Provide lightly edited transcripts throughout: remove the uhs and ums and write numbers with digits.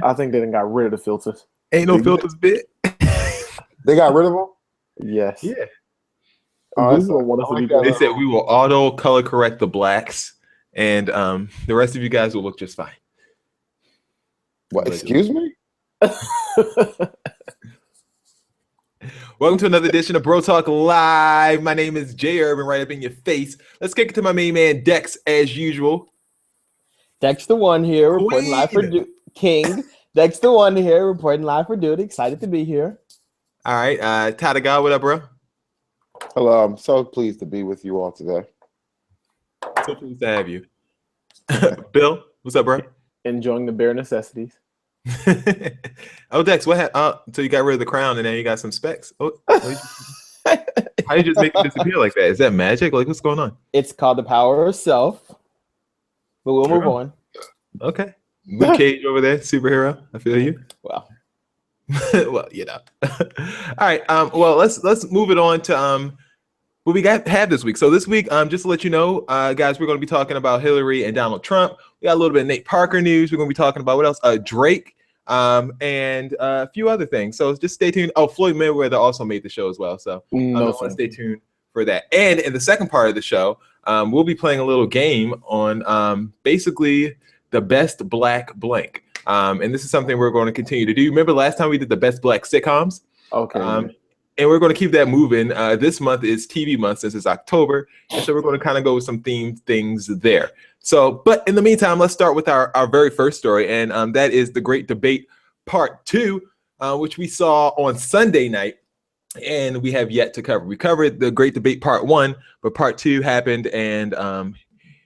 I think they done got rid of the filters. Ain't no filters, bit. They got rid of them? Yes. Yeah. Oh, Google want us to I like be that. They said we will auto color correct the blacks, and the rest of you guys will look just fine. What? Excuse me? Welcome to another edition of Bro Talk Live. My name is Jay Urban, right up in your face. Let's kick it to my main man, Dex, as usual. Dex the one here, reporting live for King. Dex the one here, reporting live for duty. Excited to be here. All right, Tyler God, what up, bro? Hello, I'm so pleased to be with you all today. So pleased to have you. Bill, what's up, bro? Enjoying the bare necessities. Oh, Dex, what happened? So you got rid of the crown and now you got some specs. Oh, how you just make it disappear like that? Is that magic? Like, what's going on? It's called the power of self. But we'll move on. Okay. Luke Cage over there, superhero. I feel you. Wow. Well, you know. All right. Well, let's move it on to what we have this week. So this week, just to let you know, guys, we're going to be talking about Hillary and Donald Trump. We got a little bit of Nate Parker news. We're going to be talking about what else? Drake, and a few other things. So just stay tuned. Oh, Floyd Mayweather also made the show as well. So stay tuned for that. And in the second part of the show, we'll be playing a little game on basically the best black blank. And this is something we're going to continue to do. Remember last time we did the best black sitcoms? Okay. And we're going to keep that moving. This month is TV month since it's October. And so we're going to kind of go with some themed things there. So, but in the meantime, let's start with our very first story. And that is the Great Debate Part 2, which we saw on Sunday night. And we have yet to cover. We covered the Great Debate Part 1, but Part 2 happened. And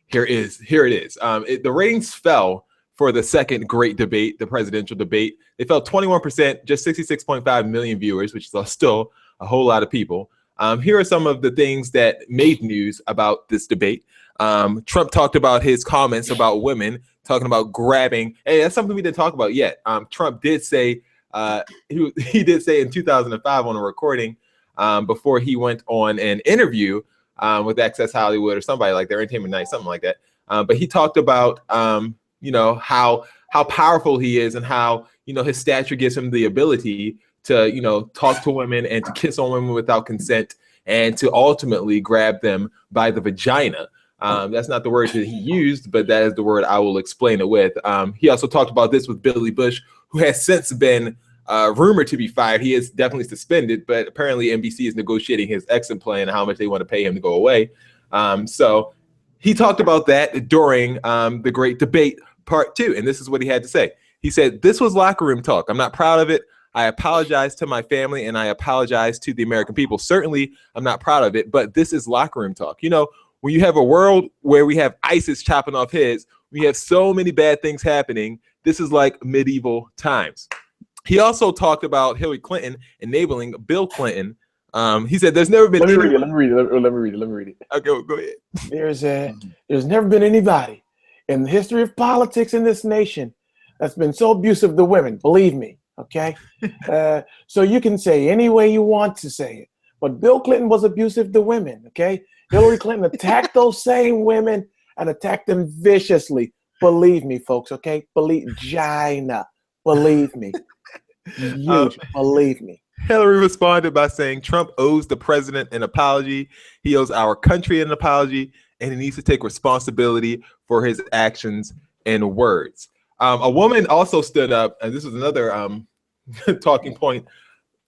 here it is. The ratings fell for the second great debate, the presidential debate. They fell 21%, just 66.5 million viewers, which is still a whole lot of people. Here are some of the things that made news about this debate. Trump talked about his comments about women, talking about grabbing. Hey, that's something we didn't talk about yet. Trump did say, he did say in 2005 on a recording before he went on an interview with Access Hollywood or somebody like their Entertainment Night, something like that. But he talked about how powerful he is and how, his stature gives him the ability to, talk to women and to kiss on women without consent and to ultimately grab them by the vagina. That's not the word that he used, but that is the word I will explain it with. He also talked about this with Billy Bush, who has since been rumored to be fired. He is definitely suspended, but apparently NBC is negotiating his exit plan and how much they want to pay him to go away. So he talked about that during the Great Debate Part 2, and this is what he had to say. He said, "This was locker room talk. I'm not proud of it. I apologize to my family, and I apologize to the American people. Certainly, I'm not proud of it, but this is locker room talk. When you have a world where we have ISIS chopping off heads, we have so many bad things happening. This is like medieval times." He also talked about Hillary Clinton enabling Bill Clinton. He said, "There's never been." Let me read it. Okay, go ahead. There's never been anybody in the history of politics in this nation that's been so abusive to women. Believe me, okay? So you can say any way you want to say it, but Bill Clinton was abusive to women, okay? Hillary Clinton attacked those same women and attacked them viciously. Believe me, folks, okay? Believe me. Huge, believe me. Hillary responded by saying Trump owes the president an apology. He owes our country an apology, and he needs to take responsibility for his actions and words. A woman also stood up, and this was another talking point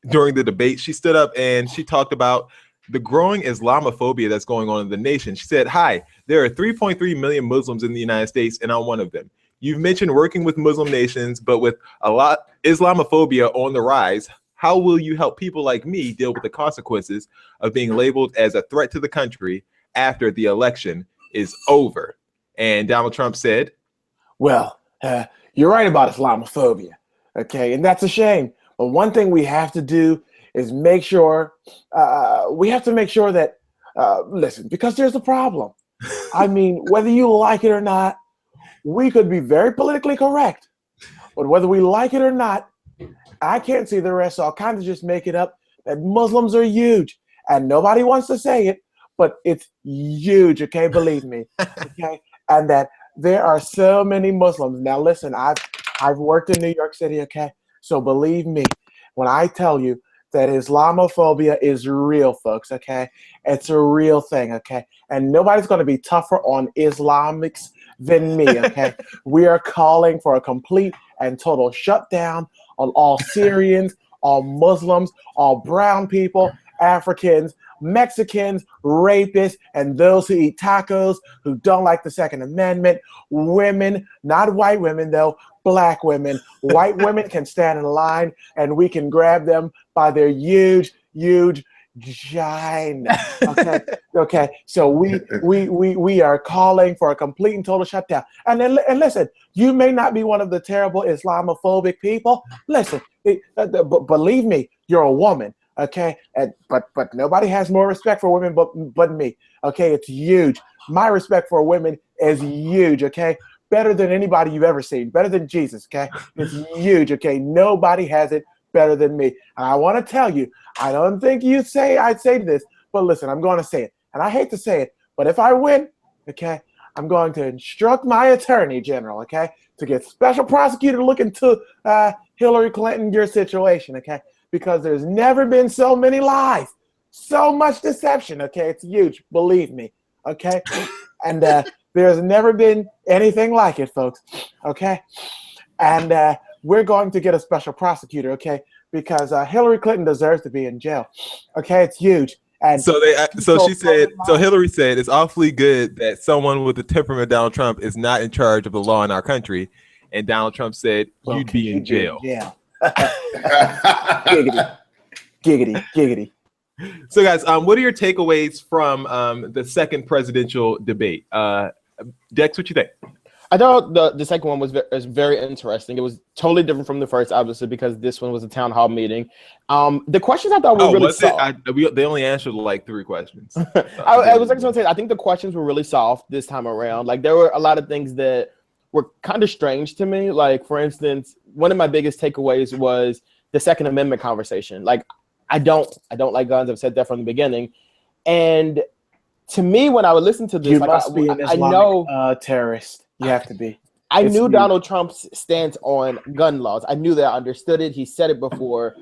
during the debate. She stood up and she talked about the growing Islamophobia that's going on in the nation. She said, "Hi, there are 3.3 million Muslims in the United States, and I'm one of them. You've mentioned working with Muslim nations, but with a lot Islamophobia on the rise, how will you help people like me deal with the consequences of being labeled as a threat to the country after the election is over?" And Donald Trump said, "Well, you're right about Islamophobia, okay? And that's a shame. But one thing we have to do is make sure, that, listen, because there's a problem. I mean, whether you like it or not, we could be very politically correct. But whether we like it or not, I can't see the rest, so I'll kind of just make it up that Muslims are huge. And nobody wants to say it, but it's huge, okay? Believe me, okay? And that there are so many Muslims. Now, listen, I've I've worked in New York City, okay? So believe me when I tell you that Islamophobia is real, folks, okay? It's a real thing, okay? And nobody's going to be tougher on Islamics than me, okay? We are calling for a complete and total shutdown on all Syrians, all Muslims, all brown people, Africans, Mexicans, rapists, and those who eat tacos, who don't like the Second Amendment, women, not white women though, black women. White women can stand in line and we can grab them by their huge vagina. Okay, okay. So we are calling for a complete and total shutdown. And listen, you may not be one of the terrible Islamophobic people. Listen, believe me, you're a woman. Okay, but nobody has more respect for women but me. Okay, it's huge. My respect for women is huge. Okay, better than anybody you've ever seen. Better than Jesus. Okay, it's huge. Okay, nobody has it better than me. And I want to tell you, I don't think I'd say this, but listen, I'm going to say it. And I hate to say it, but if I win, okay, I'm going to instruct my attorney general, okay, to get special prosecutor to look into Hillary Clinton, your situation, okay. Because there's never been so many lies, so much deception, okay? It's huge, believe me, okay? And there's never been anything like it, folks, okay? And we're going to get a special prosecutor, okay? Because Hillary Clinton deserves to be in jail, okay? It's huge. And so Hillary said it's awfully good that someone with the temperament of Donald Trump is not in charge of the law in our country. And Donald Trump said, you'd be in jail. Yeah. Giggity. So guys, what are your takeaways from the second presidential debate? Dex, what you think? I thought the second one was very interesting. It was totally different from the first, obviously, because this one was a town hall meeting. The questions I thought were really soft. They only answered like 3 questions. I was going to say, I think the questions were really soft this time around. Like there were a lot of things that were kind of strange to me. Like, for instance, one of my biggest takeaways was the Second Amendment conversation. Like, I don't like guns. I've said that from the beginning. And to me, when I would listen to this, you must be an Islamic terrorist. You have to be. I knew Donald Trump's stance on gun laws. I knew that. I understood it. He said it before.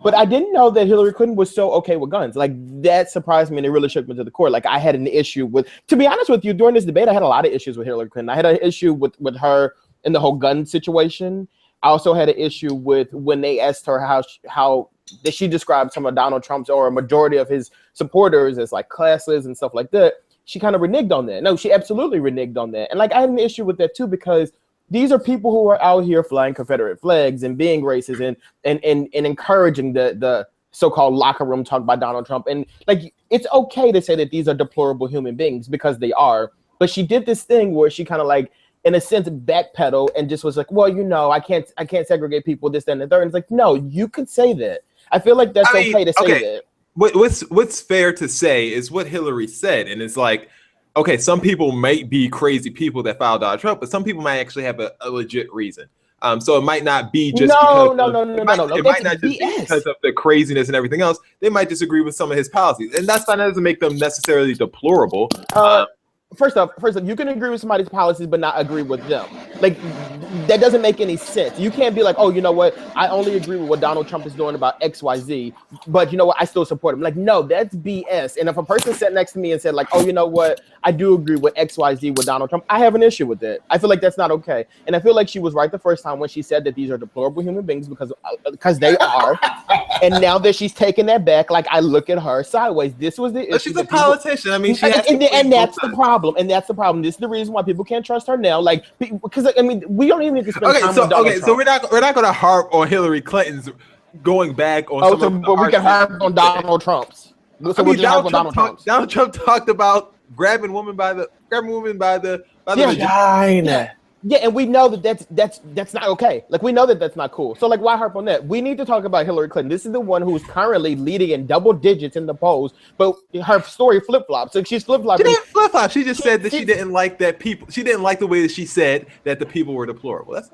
But I didn't know that Hillary Clinton was so okay with guns. Like, that surprised me, and it really shook me to the core. Like, I had an issue with, to be honest with you, during this debate, I had a lot of issues with Hillary Clinton. I had an issue with her in the whole gun situation. I also had an issue with when they asked her how that she described some of Donald Trump's or a majority of his supporters as like classes and stuff like that. She kind of reneged on that. No, she absolutely reneged on that. And like, I had an issue with that too, because these are people who are out here flying Confederate flags and being racist and encouraging the so-called locker room talk by Donald Trump. And like, it's okay to say that these are deplorable human beings because they are. But she did this thing where she kind of like, in a sense, backpedal and just was like, well, you know, I can't segregate people, this, that, and the third. And it's like, no, you could say that. I feel like that's okay to say that. What's fair to say is what Hillary said, and it's like, okay, some people might be crazy people that follow Donald Trump, but some people might actually have a legit reason. So it might not be just no. It might not just be because of the craziness and everything else. They might disagree with some of his policies, and that's fine. That doesn't make them necessarily deplorable. First off, you can agree with somebody's policies but not agree with them. Like, that doesn't make any sense. You can't be like, oh, you know what? I only agree with what Donald Trump is doing about XYZ, but you know what? I still support him. Like, no, that's BS. And if a person sat next to me and said like, oh, you know what? I do agree with XYZ with Donald Trump, I have an issue with that. I feel like that's not okay. And I feel like she was right the first time when she said that these are deplorable human beings because they are. And now that she's taken that back, like, I look at her sideways. This was the issue. She's a politician. I mean, and that's the problem. And that's the problem. This is the reason why people can't trust her now. Like, because I mean, we don't even need to spend time on Donald Trump. So we're not going to harp on Hillary Clinton's going back on. But we can harp on Donald Trump's. So Donald Trump talked about grabbing women by the vagina. Yeah, and we know that's not okay. Like, we know that that's not cool. So like, why harp on that? We need to talk about Hillary Clinton. This is the one who's currently leading in double digits in the polls, but her story flip-flops. So she's flip-flopping. She didn't flip-flop. She just said that she didn't like that people. She didn't like the way that she said that the people were deplorable. That's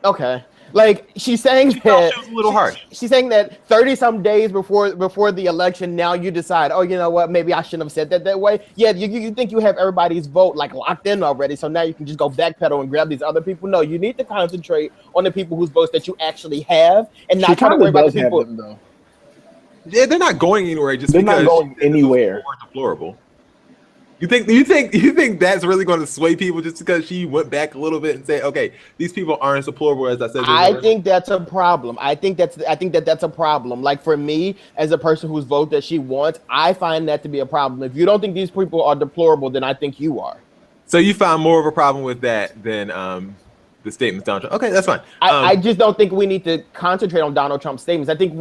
okay. Like she's saying that she was a little harsh. She's saying that 30-some days before the election, now you decide, oh, you know what? Maybe I shouldn't have said that way. Yeah, you think you have everybody's vote like locked in already, so now you can just go backpedal and grab these other people. No, you need to concentrate on the people whose votes that you actually have, and not try to worry about the people. Them, though. Yeah, they're not going anywhere just they're because not going anywhere. Deplorable. You think that's really going to sway people just because she went back a little bit and say, okay, these people aren't as deplorable as I said. I think that's a problem. I think that's a problem. Like for me, as a person whose vote that she wants, I find that to be a problem. If you don't think these people are deplorable, then I think you are. So you found more of a problem with that than the statements Donald Trump. Okay, that's fine. I just don't think we need to concentrate on Donald Trump's statements. I think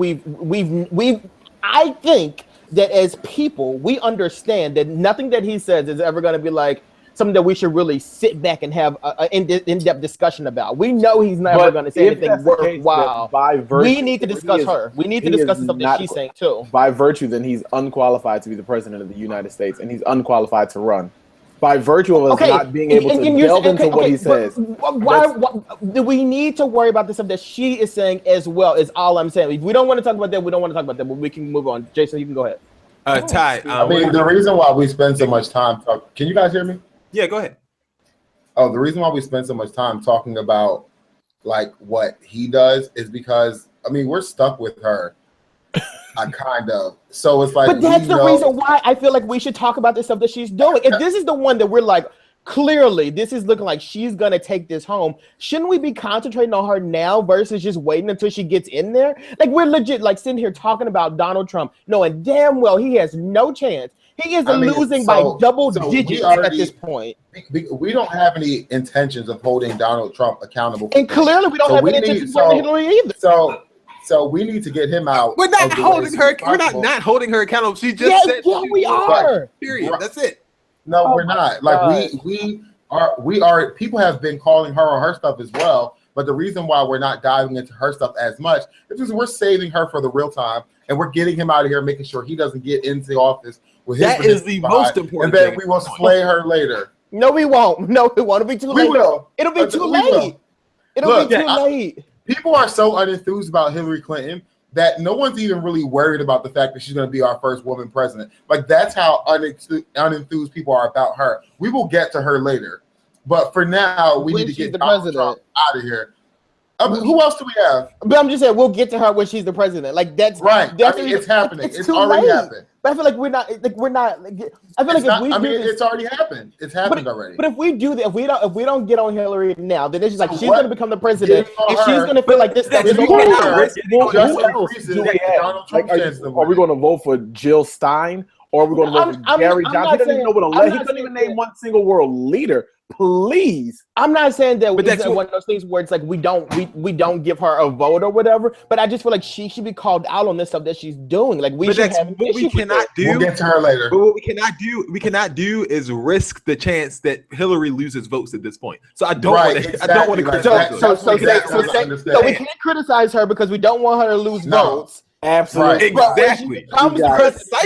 I think that as people, we understand that nothing that he says is ever going to be like something that we should really sit back and have an in-depth discussion about. We know he's never going to say anything worthwhile. We need to discuss her. We need to discuss the stuff that she's saying too. By virtue, then he's unqualified to be the president of the United States, and he's unqualified to run. By virtue of us not being able to delve into what he says. Why do we need to worry about the stuff that she is saying as well? Is all I'm saying. If we don't want to talk about that, we don't want to talk about that, but we can move on. Jason, you can go ahead. Ty, I mean, the reason why we spend so much time can you guys hear me? Yeah, go ahead. Oh, the reason why we spend so much time talking about like what he does is because I mean we're stuck with her. Kind of. So it's like, but that's the reason why I feel like we should talk about the stuff that she's doing. If this is the one that we're like, clearly this is looking like she's gonna take this home, shouldn't we be concentrating on her now versus just waiting until she gets in there? Like we're legit like sitting here talking about Donald Trump, knowing damn well he has no chance. He is losing by double digits at this point. We don't have any intentions of holding Donald Trump accountable, and clearly we don't have any intentions of holding Hillary either. So we need to get him out. We're not holding her. We're not holding her accountable. She just said, "Yeah, we are." Period. That's it. No, we're not. Like we are. People have been calling her on her stuff as well. But the reason why we're not diving into her stuff as much is because we're saving her for the real time, and we're getting him out of here, making sure he doesn't get into the office with his. That is the most important. And then we will slay her later. No, we won't. No, it won't. It'll be too late. We will. It'll be too late. It'll be too late. People are so unenthused about Hillary Clinton that no one's even really worried about the fact that she's going to be our first woman president. Like that's how unenthused people are about her. We will get to her later, but for now, we need to get Donald Trump out of here. Who else do we have? But I'm just saying we'll get to her when she's the president. Like that's right. It's happening. It's already happened. But I feel like we're not. I feel like it's already happened. It's happened already. But if we do that, if we don't get on Hillary now, then it's just like she's going to become the president, and she's going to feel like this stuff is Are we going to vote for Jill Stein? Or are we going to vote for Gary Johnson? He doesn't even know what he doesn't even name one single world leader. Please. I'm not saying that, but that's one of those things where it's like we don't give her a vote or whatever. But I just feel like she should be called out on this stuff that she's doing. Like we should have. What we cannot do. We'll get to her later. But what we cannot do is risk the chance that Hillary loses votes at this point. So I don't want to. I don't want to criticize. So we can't criticize her because we don't want her to lose votes. Absolutely. Right. Exactly.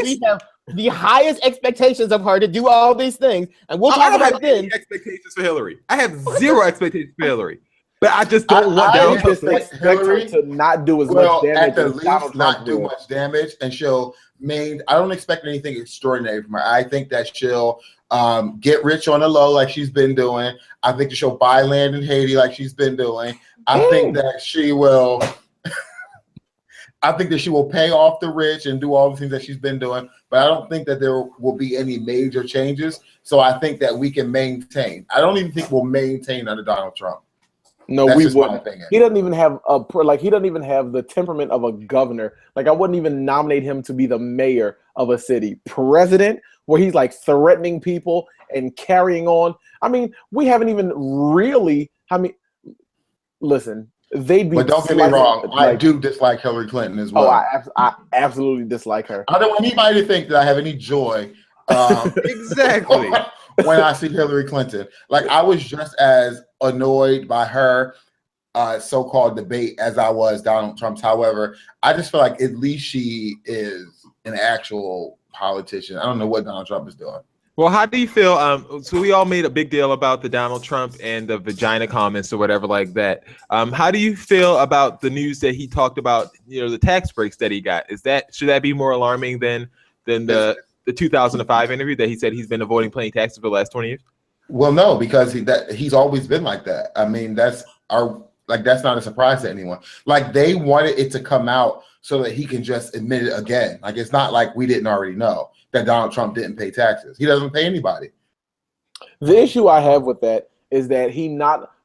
We have the highest expectations of her to do all these things, and we'll talk about then. Expectations for Hillary. I have zero expectations for Hillary, but I just don't want Hillary to not do as much damage. At the least, not do much damage, and she'll I don't expect anything extraordinary from her. I think that she'll get rich on the low like she's been doing. I think that she'll buy land in Haiti like she's been doing. I think that she will. I think that she will pay off the rich and do all the things that she's been doing, but I don't think that there will be any major changes. So I think that we can maintain. I don't even think we'll maintain under Donald Trump. No, we wouldn't. He doesn't even have he doesn't even have the temperament of a governor. Like I wouldn't even nominate him to be the mayor of a city. President, where he's like threatening people and carrying on. I mean, we haven't even really. Listen. But don't get me wrong, I do dislike Hillary Clinton as well. Oh, I absolutely dislike her. I don't want anybody to think that I have any joy. Exactly. When I see Hillary Clinton, like I was just as annoyed by her so-called debate as I was Donald Trump's. However, I just feel like at least she is an actual politician. I don't know what Donald Trump is doing. Well, how do you feel? So we all made a big deal about the Donald Trump and the vagina comments or whatever like that. How do you feel about the news that he talked about? The tax breaks that he got. Should that be more alarming than the 2005 interview that he said he's been avoiding paying taxes for the last 20 years? Well, no, because he's always been like that. I mean, that's not a surprise to anyone. Like, they wanted it to come out so that he can just admit it again. Like, it's not like we didn't already know that Donald Trump didn't pay taxes. He doesn't pay anybody. The issue I have with that is that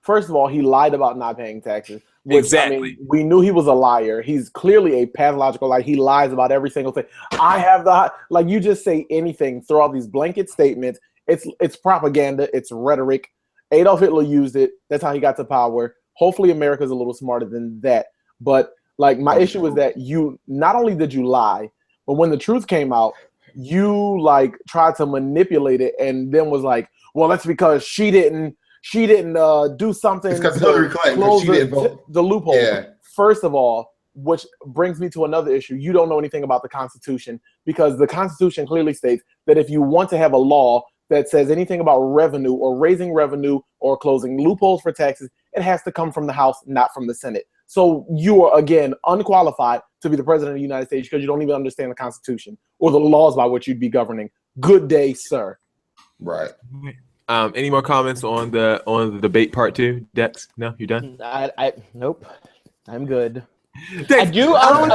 first of all, he lied about not paying taxes. Which, Exactly. I mean, we knew he was a liar. He's clearly a pathological liar. He lies about every single thing. You just say anything, throw out these blanket statements. It's propaganda. It's rhetoric. Adolf Hitler used it. That's how he got to power. Hopefully America's a little smarter than that. But my issue is that you not only did you lie, but when the truth came out, you tried to manipulate it and then was like, well, that's because she didn't do something. It's because Hillary Clinton, she didn't vote. The loophole. Yeah. First of all, which brings me to another issue. You don't know anything about the Constitution, because the Constitution clearly states that if you want to have a law that says anything about revenue or raising revenue or closing loopholes for taxes, it has to come from the House, not from the Senate. So you are, again, unqualified to be the president of the United States because you don't even understand the Constitution or the laws by which you'd be governing. Good day, sir. Right. Any more comments on the debate part 2, Dex? No, you done? Nope. I'm good. Dex, I do. I don't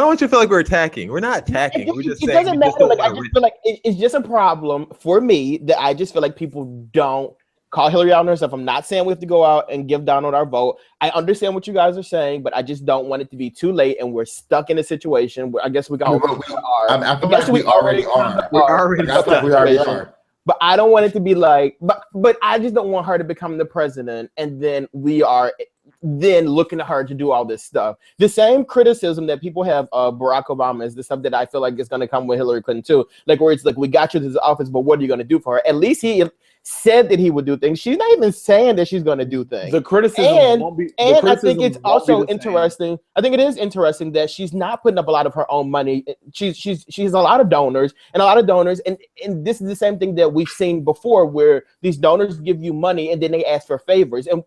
want you to feel like we're attacking. We're not attacking. We're just saying doesn't matter. I just feel like it's just a problem for me that I just feel like people don't call Hillary out on herself. I'm not saying we have to go out and give Donald our vote. I understand what you guys are saying, but I just don't want it to be too late and we're stuck in a situation where I guess we got. I feel like we already are. We already are. But I don't want it to be like, but I just don't want her to become the president and then we are then looking at her to do all this stuff. The same criticism that people have of Barack Obama is the stuff that I feel like is going to come with Hillary Clinton too. Like, where it's like, we got you to this office, but what are you going to do for her? At least he said that he would do things. She's not even saying that she's going to do things. The criticism won't be. And I think it's also interesting. I think it is interesting that she's not putting up a lot of her own money. She has a lot of donors, and this is the same thing that we've seen before, where these donors give you money and then they ask for favors, and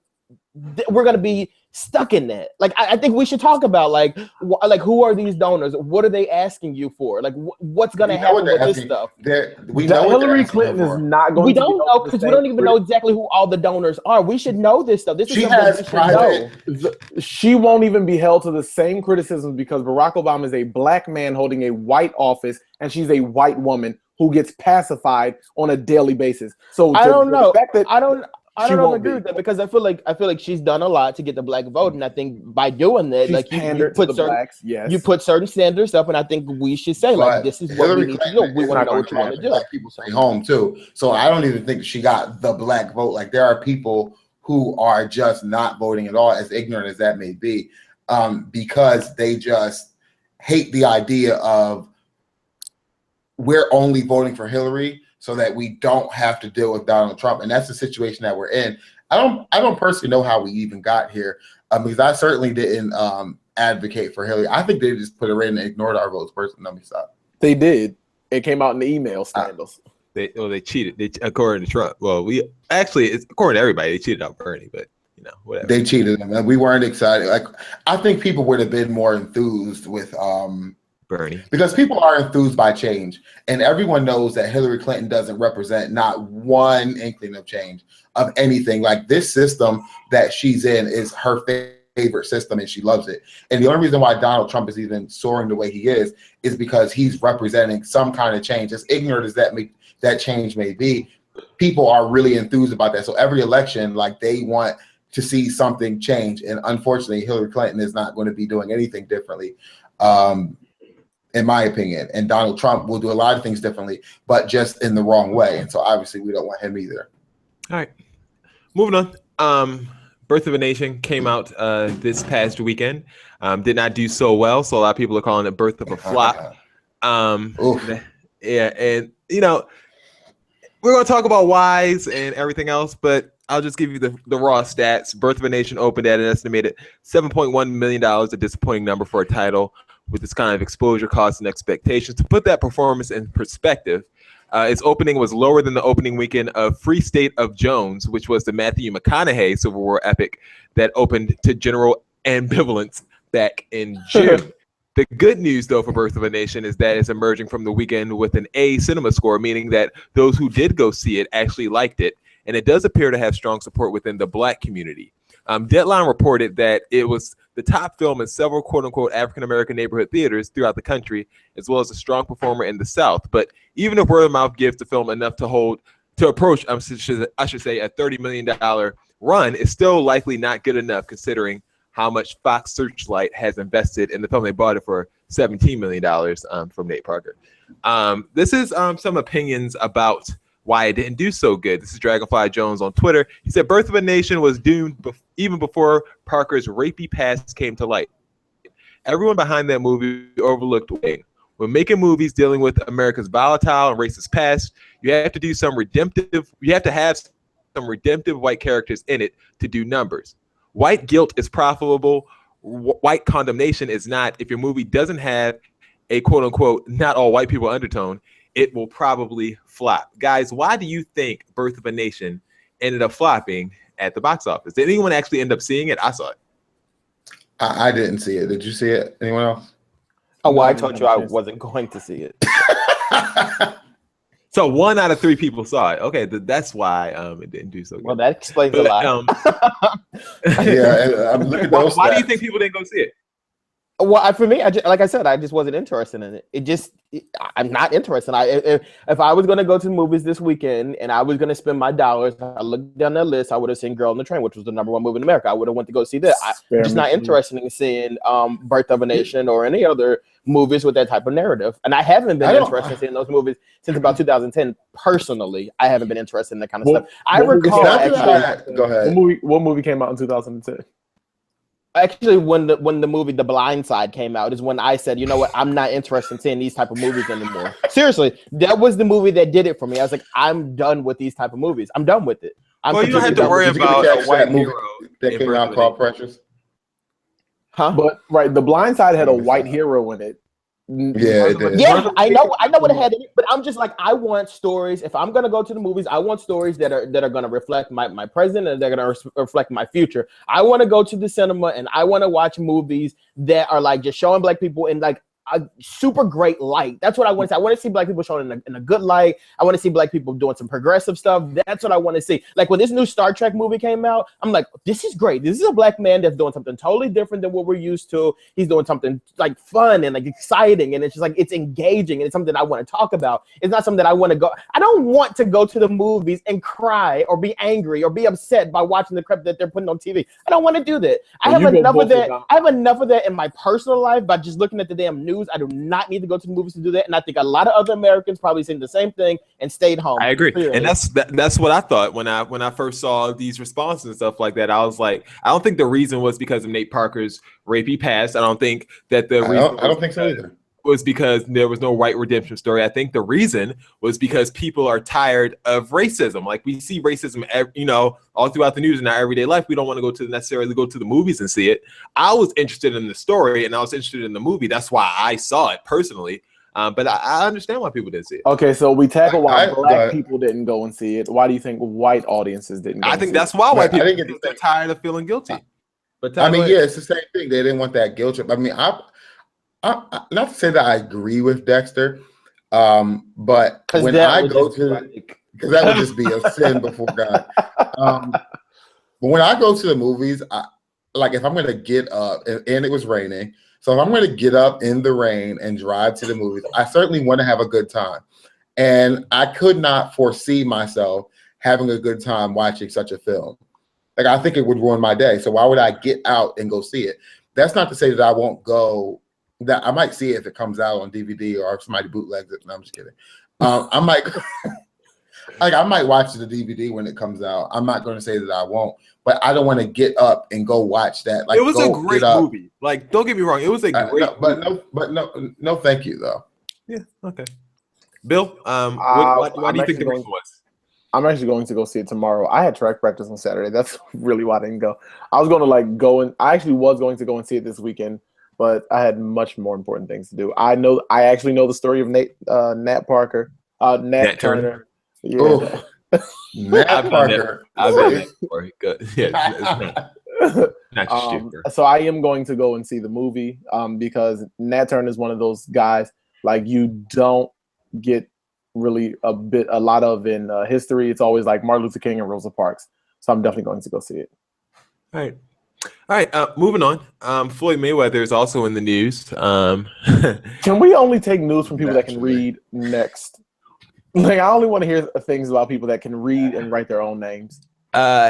we're going to be stuck in that. Like, I think we should talk about like who are these donors? What are they asking you for? Like, what's going to happen with this stuff? We know Hillary Clinton is not going. We don't know because we don't even know exactly who all the donors are. We should know this stuff. This is She won't even be held to the same criticisms because Barack Obama is a black man holding a white office, and she's a white woman who gets pacified on a daily basis. So I don't know. I don't agree with that because I feel like she's done a lot to get the black vote, and I think by doing that, like you put certain standards up, and I think we should say like this is what we need to do. We want to know what you want to do. People stay home too, so I don't even think she got the black vote. Like, there are people who are just not voting at all, as ignorant as that may be, because they just hate the idea of we're only voting for Hillary so that we don't have to deal with Donald Trump. And that's the situation that we're in. I don't personally know how we even got here, because I certainly didn't advocate for Hillary. I think they just put her in and ignored our votes. Personally, let me stop. They did. It came out in the email scandals. They cheated. According to Trump. Well, it's according to everybody, they cheated out Bernie, but whatever. They cheated him, and we weren't excited. Like, I think people would have been more enthused with Bernie, because people are enthused by change, and everyone knows that Hillary Clinton doesn't represent not one inkling of change of anything. Like, this system that she's in is her favorite system, and she loves it. And the only reason why Donald Trump is even soaring the way he is because he's representing some kind of change. As ignorant as that change may be, people are really enthused about that. So every election, like, they want to see something change, and unfortunately, Hillary Clinton is not going to be doing anything differently. In my opinion, and Donald Trump will do a lot of things differently, but just in the wrong way. And so obviously we don't want him either. All right, moving on. Birth of a Nation came out this past weekend. Did not do so well, so a lot of people are calling it Birth of a Flop. Yeah, and we're gonna talk about whys and everything else, but I'll just give you the raw stats. Birth of a Nation opened at an estimated $7.1 million, a disappointing number for a title with this kind of exposure, costs, and expectations. To put that performance in perspective, Its opening was lower than the opening weekend of Free State of Jones, which was the Matthew McConaughey Civil War epic that opened to general ambivalence back in June. The good news, though, for Birth of a Nation is that it's emerging from the weekend with an A cinema score, meaning that those who did go see it actually liked it, and it does appear to have strong support within the Black community. Deadline reported that it was the top film in several quote-unquote African-American neighborhood theaters throughout the country, as well as a strong performer in the South. But even if word of mouth gives the film enough to approach, I should say, a $30 million run, it's still likely not good enough considering how much Fox Searchlight has invested in the film. They bought it for $17 million from Nate Parker. This is some opinions about why it didn't do so good. This is Dragonfly Jones on Twitter. He said, Birth of a Nation was doomed even before Parker's rapey past came to light. Everyone behind that movie overlooked Wayne. When making movies dealing with America's volatile and racist past, you have to have some redemptive white characters in it to do numbers. White guilt is profitable. White condemnation is not. If your movie doesn't have a quote unquote not all white people undertone, it will probably flop. Guys, why do you think Birth of a Nation ended up flopping at the box office? Did anyone actually end up seeing it? I saw it. I didn't see it. Did you see it? Anyone else? Oh, well, I told you I wasn't going to see it. So 1 out of 3 people saw it. Okay, that's why it didn't do so good. Well, that explains a lot. Yeah, look at those. Why do you think people didn't go see it? Well, for me, like I said, I just wasn't interested in it. I'm not interested. If I was going to go to the movies this weekend and I was going to spend my dollars, I looked down that list, I would have seen Girl on the Train, which was the #1 movie in America. I would have went to go see that. I'm just not interested in seeing Birth of a Nation or any other movies with that type of narrative. And I haven't been interested in seeing those movies since about 2010. Personally, I haven't been interested in that kind of stuff. I recall actually. Go ahead. What movie came out in 2010? Actually, when the movie The Blind Side came out is when I said, you know what, I'm not interested in seeing these type of movies anymore. Seriously, that was the movie that did it for me. I was like, I'm done with these type of movies. I'm done with it. Well, you don't have to worry about a white hero that came out called Precious. Huh? But right, The Blind Side had a white hero in it. Yeah, it did. Yeah, I know what it had in it, but I'm just like, I want stories. If I'm gonna go to the movies, I want stories that are gonna reflect my present and they're gonna reflect my future. I want to go to the cinema and I want to watch movies that are like just showing Black people in like a super great light. That's what I want to see. I want to see Black people shown in a good light. I want to see Black people doing some progressive stuff. That's what I want to see. Like when this new Star Trek movie came out, I'm like, this is great. This is a Black man that's doing something totally different than what we're used to. He's doing something like fun and like exciting, and it's just like it's engaging and it's something I want to talk about. It's not something that I want to go. I don't want to go to the movies and cry or be angry or be upset by watching the crap that they're putting on TV. I don't want to do that. I have enough of that. I have enough of that in my personal life by just looking at the damn news. I do not need to go to the movies to do that, and I think a lot of other Americans probably seen the same thing and stayed home. I agree, clearly. and that's what I thought when I first saw these responses and stuff like that. I was like, I don't think the reason was because of Nate Parker's rapey past. I don't think that the reason I don't think so either. Was because there was no white redemption story. I think the reason was because people are tired of racism. Like we see racism, all throughout the news in our everyday life. We don't want to necessarily go to the movies and see it. I was interested in the story and I was interested in the movie. That's why I saw it personally. But I understand why people didn't see it. Okay, so we tackle why Black people didn't go and see it. Why do you think white audiento didn't go I think that's why white people are tired of feeling guilty. But I mean, yeah, it's the same thing. They didn't want that guilt trip. I mean, I not to say that I agree with Dexter, but when I go to, because that would just be a sin before God. But when I go to the movies, like if I'm going to get up, and it was raining, so if I'm going to get up in the rain and drive to the movies, I certainly want to have a good time. And I could not foresee myself having a good time watching such a film. Like I think it would ruin my day. So why would I get out and go see it? That's not to say that I won't go. That I might see it if it comes out on DVD or if somebody bootlegs it. No, I'm just kidding. I might, I might watch the DVD when it comes out. I'm not going to say that I won't, but I don't want to get up and go watch that. Like it was a great movie. Like don't get me wrong, it was a great. No, thank you though. Yeah. Okay. Bill, why do you think the reason was? I'm actually going to go see it tomorrow. I had track practice on Saturday. That's really why I didn't go. I was going to I actually was going to go and see it this weekend, but I had much more important things to do. I actually know the story of Nat Parker. Nat Turner. Yeah. Oh, Matt Parker. I've done that before. Good. Yeah, it's not stupid. So I am going to go and see the movie because Nat Turner is one of those guys like you don't get really a lot of in history. It's always like Martin Luther King and Rosa Parks. So I'm definitely going to go see it. All right. Moving on. Floyd Mayweather is also in the news. Can we only take news from people that can read next? Like, I only want to hear things about people that can read and write their own names.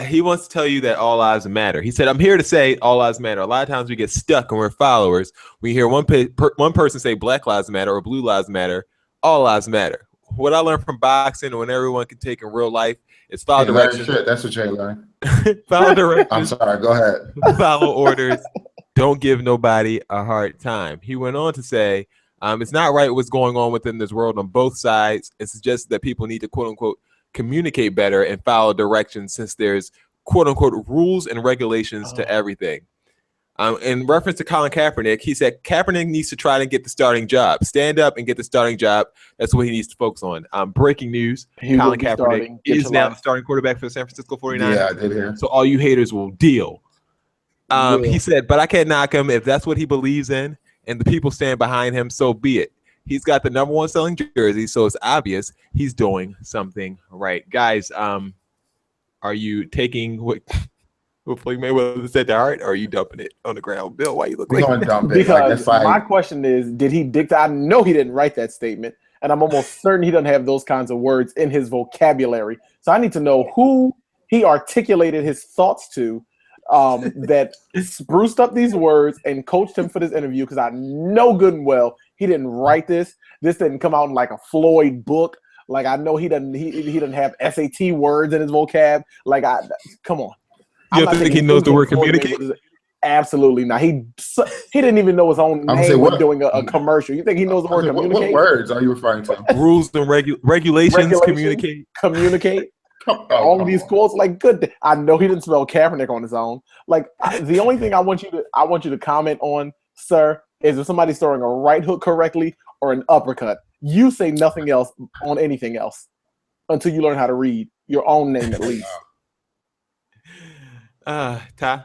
He wants to tell you that all lives matter. He said, I'm here to say all lives matter. A lot of times we get stuck and we're followers. We hear one person say Black Lives Matter or Blue Lives Matter. All lives matter. What I learned from boxing and when everyone can take in real life is follow directions. That's what Jay learned. Follow directions. I'm sorry. Go ahead. Follow orders. Don't give nobody a hard time. He went on to say, it's not right what's going on within this world on both sides. It suggests that people need to, quote unquote, communicate better and follow directions since there's, quote unquote, rules and regulations to everything. In reference to Colin Kaepernick, he said Kaepernick needs to try to get the starting job. Stand up and get the starting job. That's what he needs to focus on. Breaking news, Colin Kaepernick is now the starting quarterback for the San Francisco 49ers. Yeah, I did hear. So all you haters will deal. He said, but I can't knock him if that's what he believes in and the people stand behind him, so be it. He's got the number one selling jersey, so it's obvious he's doing something right. Guys, are you taking what Floyd Mayweather said to heart, or are you dumping it on the ground? Bill, why you look like that? Because my question is, did he dictate? I know he didn't write that statement, and I'm almost certain he doesn't have those kinds of words in his vocabulary. So I need to know who he articulated his thoughts to that spruced up these words and coached him for this interview, because I know good and well he didn't write this. This didn't come out in like a Floyd book. Like, I know he doesn't have SAT words in his vocab. Like, come on. You think he knows the word communicate? Absolutely not. He didn't even know his own name when doing a commercial. You think he knows the word communicate? What words are you referring to? Rules and regulations, communicate. Communicate. All of these quotes, like, good. I know he didn't spell Kaepernick on his own. Like, the only thing I want you to comment on, sir, is if somebody's throwing a right hook correctly or an uppercut. You say nothing else on anything else until you learn how to read your own name at least. Ty?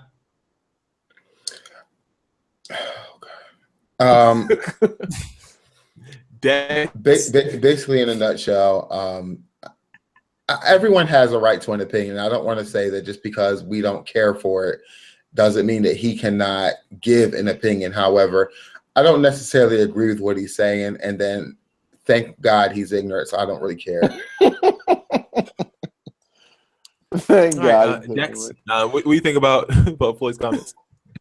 Basically, in a nutshell, everyone has a right to an opinion. I don't want to say that just because we don't care for it doesn't mean that he cannot give an opinion. However, I don't necessarily agree with what he's saying, and then thank God he's ignorant, so I don't really care. Thank God. Next, what do you think about Floyd's comments?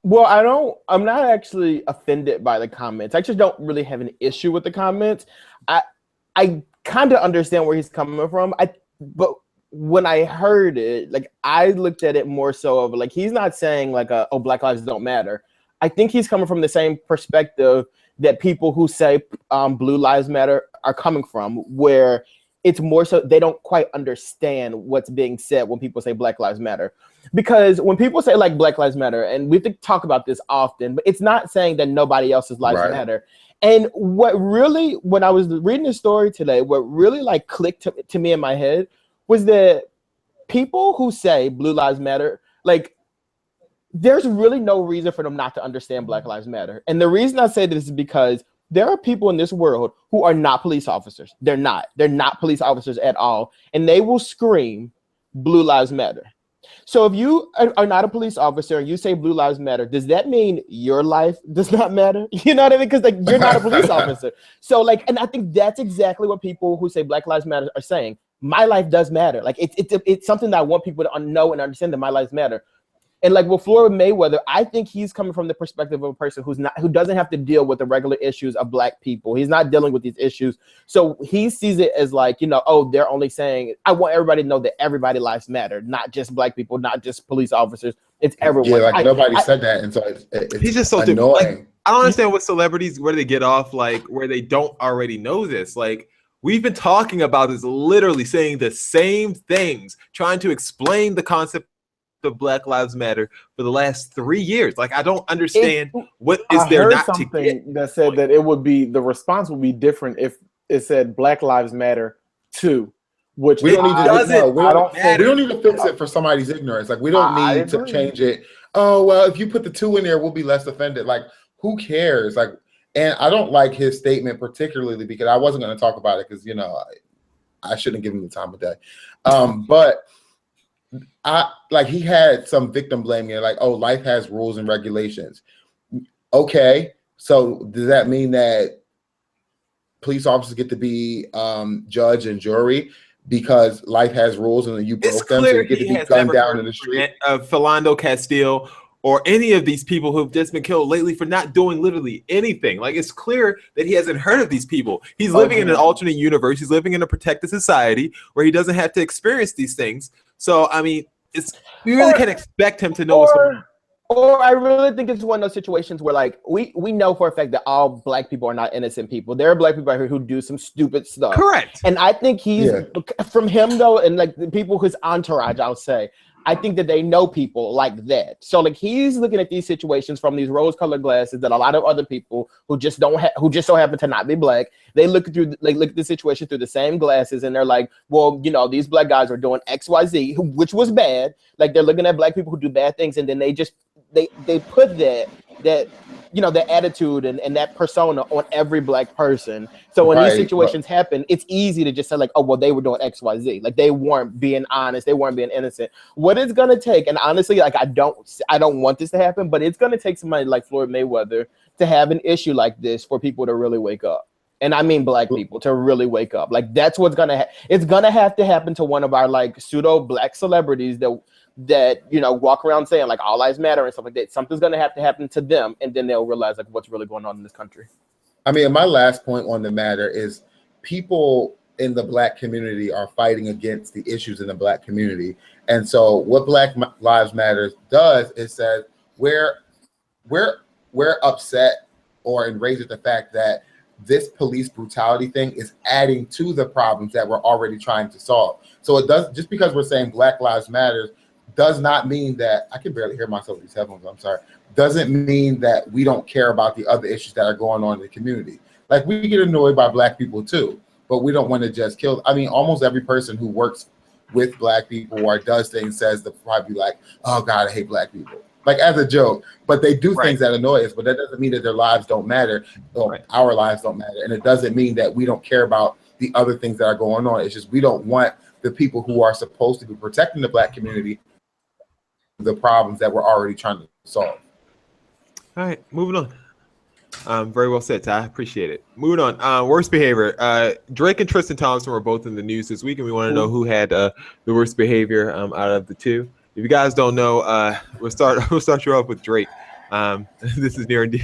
Well, I'm not actually offended by the comments. I just don't really have an issue with the comments. I kind of understand where he's coming from. But when I heard it, like, I looked at it more so of like, he's not saying like, oh, Black lives don't matter. I think he's coming from the same perspective that people who say Blue Lives Matter are coming from, where it's more so they don't quite understand what's being said when people say Black Lives Matter. Because when people say like Black Lives Matter, and we have to talk about this often, but it's not saying that nobody else's lives matter. And what really, when I was reading the story today, what really like clicked to me in my head was that people who say Blue Lives Matter, like, there's really no reason for them not to understand Black Lives Matter. And the reason I say this is because there are people in this world who are not police officers. They're not police officers at all. And they will scream Blue Lives Matter. So if you are not a police officer and you say Blue Lives Matter, does that mean your life does not matter? You know what I mean? Because like, you're not a police officer. So like, and I think that's exactly what people who say Black Lives Matter are saying. My life does matter. Like, it's something that I want people to know and understand, that my lives matter. And like with Floyd Mayweather, I think he's coming from the perspective of a person who doesn't have to deal with the regular issues of Black people. He's not dealing with these issues. So he sees it as like, oh, they're only saying, I want everybody to know that everybody's lives matter, not just Black people, not just police officers. It's everyone. Yeah, like nobody said that. And so it's he's just so annoying. Like, I don't understand what celebrities, where they get off, like where they don't already know this. Like, we've been talking about this, literally saying the same things, trying to explain the concept of Black Lives Matter for the last 3 years. Like, I don't understand what is there not to get. That said that it would be, the response would be different if it said Black Lives Matter too. Which We don't need to. doesn't No, we don't matter. we don't need to fix it for somebody's ignorance. Like we don't I need to agree. change it. Oh well, if you put the 2 in there, we'll be less offended. Like who cares? Like, and I don't like his statement particularly because I wasn't going to talk about it because I shouldn't give him the time of day. But I like he had some victim blaming, like, oh, life has rules and regulations. Okay, so does that mean that police officers get to be judge and jury because life has rules and you broke them, so you get to be gunned down in the street? Philando Castile or any of these people who've just been killed lately for not doing literally anything. Like, it's clear that he hasn't heard of these people. He's living in an alternate universe. He's living in a protected society where he doesn't have to experience these things. So, I mean, you really can't expect him to know what's going on. Or I really think it's one of those situations where, like, we know for a fact that all black people are not innocent people. There are black people out here who do some stupid stuff. Correct. And I think from him, though, and, like, the people, his entourage, I'll say, I think that they know people like that. So, like, he's looking at these situations from these rose-colored glasses that a lot of other people who just so happen to not be black, they look at the situation through the same glasses, and they're like, well, these black guys are doing XYZ, which was bad. Like, they're looking at black people who do bad things, and then they just they put that that attitude and that persona on every black person. So when these situations happen, it's easy to just say, like, oh, well, they were doing XYZ. Like, they weren't being honest, they weren't being innocent. What it's gonna take, and honestly, like, I don't want this to happen, but it's gonna take somebody like Floyd Mayweather to have an issue like this for people to really wake up. And I mean black people to really wake up. Like, that's what's gonna it's gonna have to happen to one of our, like, pseudo black celebrities that walk around saying, like, all lives matter and stuff like that. Something's gonna have to happen to them, and then they'll realize, like, what's really going on in this country. I mean, my last point on the matter is people in the black community are fighting against the issues in the black community. And so what Black Lives Matter does is says we're upset or enraged at the fact that this police brutality thing is adding to the problems that we're already trying to solve. So it does, just because we're saying Black Lives Matter does not mean that, I can barely hear myself with these headphones, I'm sorry, doesn't mean that we don't care about the other issues that are going on in the community. Like, we get annoyed by black people too, but we don't want to just kill. I mean, almost every person who works with black people or does things says they'll probably be like, oh God, I hate black people. Like, as a joke, but they do things that annoy us, but that doesn't mean that their lives don't matter, or our lives don't matter. And it doesn't mean that we don't care about the other things that are going on. It's just, we don't want the people who are supposed to be protecting the black community the problems that we're already trying to solve. All right, moving on. Very well said, Ty. I appreciate it. Moving on. Worst behavior. Drake and Tristan Thompson were both in the news this week, and we want to know who had the worst behavior out of the two. If you guys don't know, we'll start you off with Drake. This is near and dear.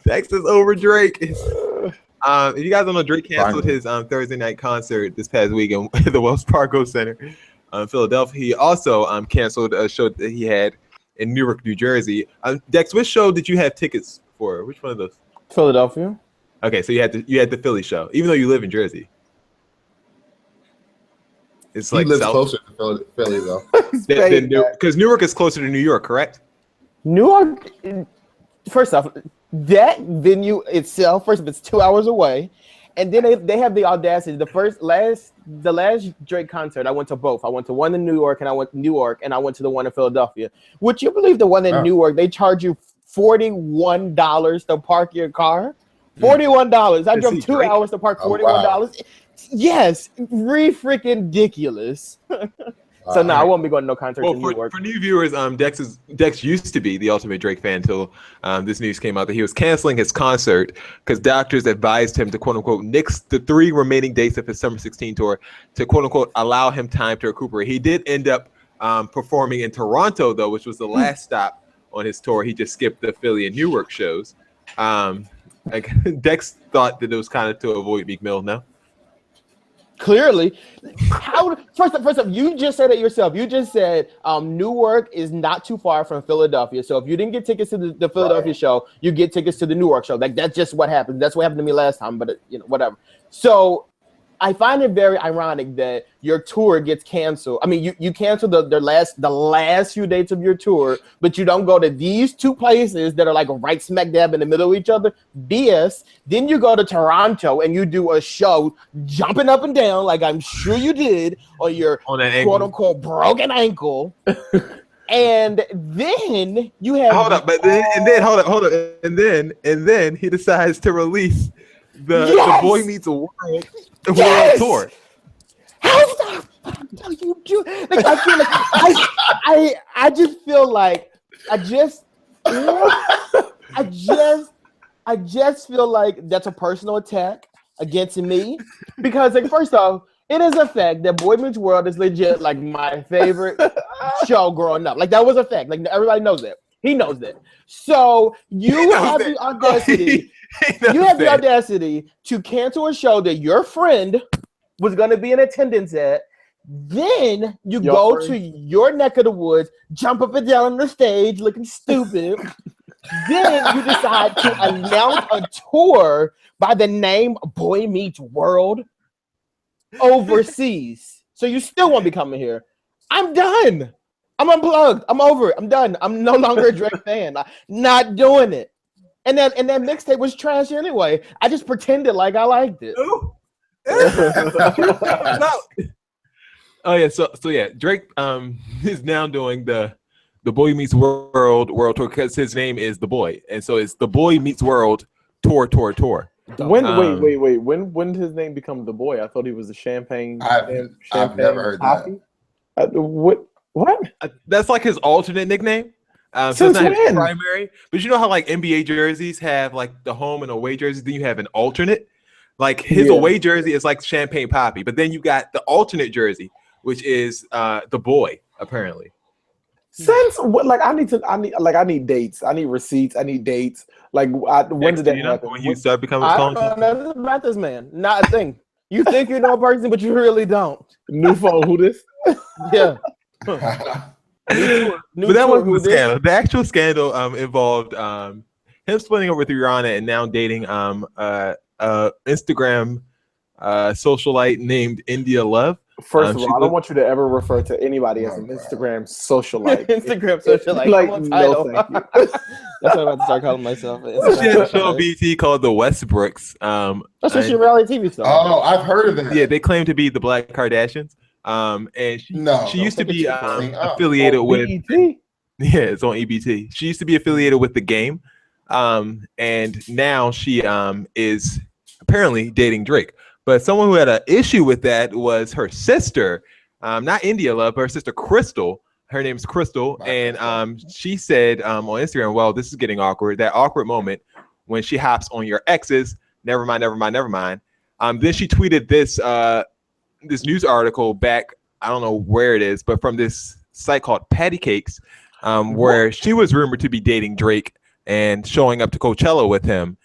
Texas over Drake. If you guys don't know, Drake canceled his Thursday night concert this past week at the Wells Fargo Center in Philadelphia. He also canceled a show that he had in Newark, New Jersey. Dex, which show did you have tickets for? Which one of those? Philadelphia. Okay, so you had the Philly show, even though you live in Jersey. It's like he lives closer to Philly though, because Newark is closer to New York, correct? Newark. First off, that venue itself, first of all, it's 2 hours away, and then they have the audacity. The last Drake concert, I went to both. I went to one in New York, and I went to the one in Philadelphia. Would you believe the one in Newark, they charge you $41 to park your car? $41. I drove 2 hours to park $41. Yes, freaking ridiculous. So no, I won't be going to no concerts in New York. For new viewers, Dex used to be the ultimate Drake fan until this news came out that he was canceling his concert because doctors advised him to quote unquote nix the 3 remaining dates of his Summer 16 tour to quote unquote allow him time to recuperate. He did end up performing in Toronto though, which was the last stop on his tour. He just skipped the Philly and Newark shows. Dex thought that it was kind of to avoid Meek Mill. No. Clearly, first up, you just said it yourself. You just said Newark is not too far from Philadelphia. So if you didn't get tickets to the Philadelphia show, you get tickets to the Newark show. Like, that's just what happened. That's what happened to me last time. But whatever. So I find it very ironic that your tour gets canceled. I mean, you cancel the last few dates of your tour, but you don't go to these two places that are like right smack dab in the middle of each other. BS. Then you go to Toronto and you do a show jumping up and down, like I'm sure you did, on your quote unquote broken ankle. And then you have hold up, and then he decides to release the Boy Meets World tour. How the fuck do you do? Like I feel like I just feel like I just feel like that's a personal attack against me because like first off, it is a fact that Boy Meets World is legit like my favorite show growing up. Like that was a fact. Like everybody knows that. He knows that. So you have the audacity. You have the audacity to cancel a show that your friend was going to be in attendance at. Then you go to your neck of the woods, jump up and down on the stage looking stupid. Then you decide to announce a tour by the name Boy Meets World overseas. So you still won't be coming here. I'm done. I'm unplugged. I'm over it. I'm done. I'm no longer a Drake fan. I'm not doing it. And that mixtape was trash anyway. I just pretended like I liked it. Oh yeah, so yeah, Drake is now doing the Boy Meets World tour because his name is The Boy, and so it's The Boy Meets World tour. Wait. When did his name become The Boy? I thought he was the Champagne. I've never heard Poppy? that. What? That's like his alternate nickname. So it's not his primary. But you know how like NBA jerseys have like the home and away jerseys, then you have an alternate. Like his away jersey is like Champagne Poppy, but then you got the alternate jersey, which is The Boy, apparently. Since what? Like I need dates. I need receipts. I need dates. Like when did that happen? When you start becoming I don't know nothing about this man. Not a thing. You think you know a person, but you really don't. New phone. Who this? Yeah. But that wasn't the scandal. The actual scandal involved him splitting up with Rihanna and now dating Instagram socialite named India Love. First of all, I don't want you to ever refer to anybody as an Instagram socialite. Instagram socialite. Like, no, thank you. That's what I'm about to start calling myself. She had a show on BT called The Westbrooks. That's what she reality TV star. Oh, I've heard of that. Yeah, they claim to be the Black Kardashians. And she used to be affiliated with BET? Yeah, it's on EBT. She used to be affiliated with The Game. And now she is apparently dating Drake. But someone who had an issue with that was her sister, not India Love, but her sister Crystal. Her name's Crystal. And she said on Instagram, well, this is getting awkward. That awkward moment when she hops on your exes. Never mind. Then she tweeted this news article back, I don't know where it is, but from this site called Pettiest, where she was rumored to be dating Drake and showing up to Coachella with him.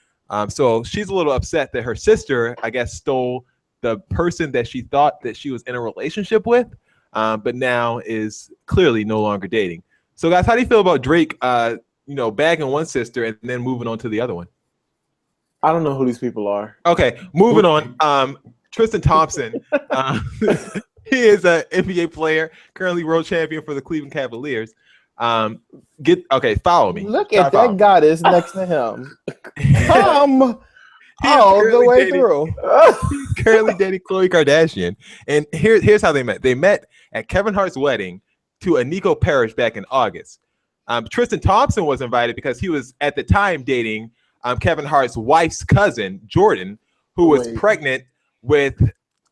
So she's a little upset that her sister, I guess, stole the person that she thought that she was in a relationship with, but now is clearly no longer dating. So guys, how do you feel about Drake, bagging one sister and then moving on to the other one? I don't know who these people are. Okay, moving on. Tristan Thompson, he is an NBA player, currently world champion for the Cleveland Cavaliers. Follow me. Look at that goddess next to him. All the way through. He's currently dating Khloe Kardashian. And here's how they met. They met at Kevin Hart's wedding to Aniko Parrish back in August. Tristan Thompson was invited because he was at the time dating Kevin Hart's wife's cousin, Jordan, who was pregnant with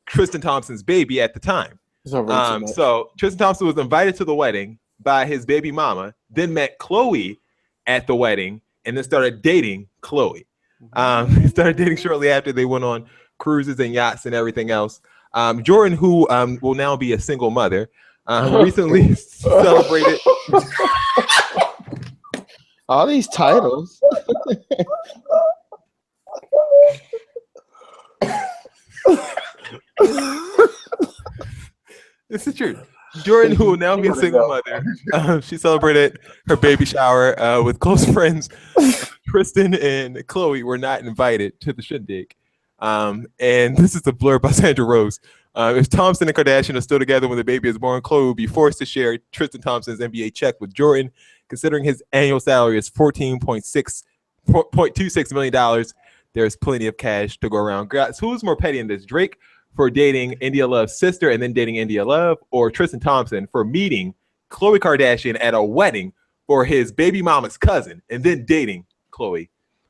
Tristan Thompson's baby at the time. So Tristan Thompson was invited to the wedding by his baby mama, then met Khloe at the wedding, and then started dating Khloe. He started dating shortly after. They went on cruises and yachts and everything else. Jordan, who will now be a single mother, recently celebrated all these titles. It's the truth. Jordan, who will now be a single mother, she celebrated her baby shower with close friends. Tristan and Khloe were not invited to the shindig. And this is a blurb by Sandra Rose. If Thompson and Kardashian are still together when the baby is born, Khloe will be forced to share Tristan Thompson's NBA check with Jordan. Considering his annual salary is $14.26 million, there's plenty of cash to go around. Guys, who's more petty in this? Drake for dating India Love's sister and then dating India Love, or Tristan Thompson for meeting Khloe Kardashian at a wedding for his baby mama's cousin and then dating Khloe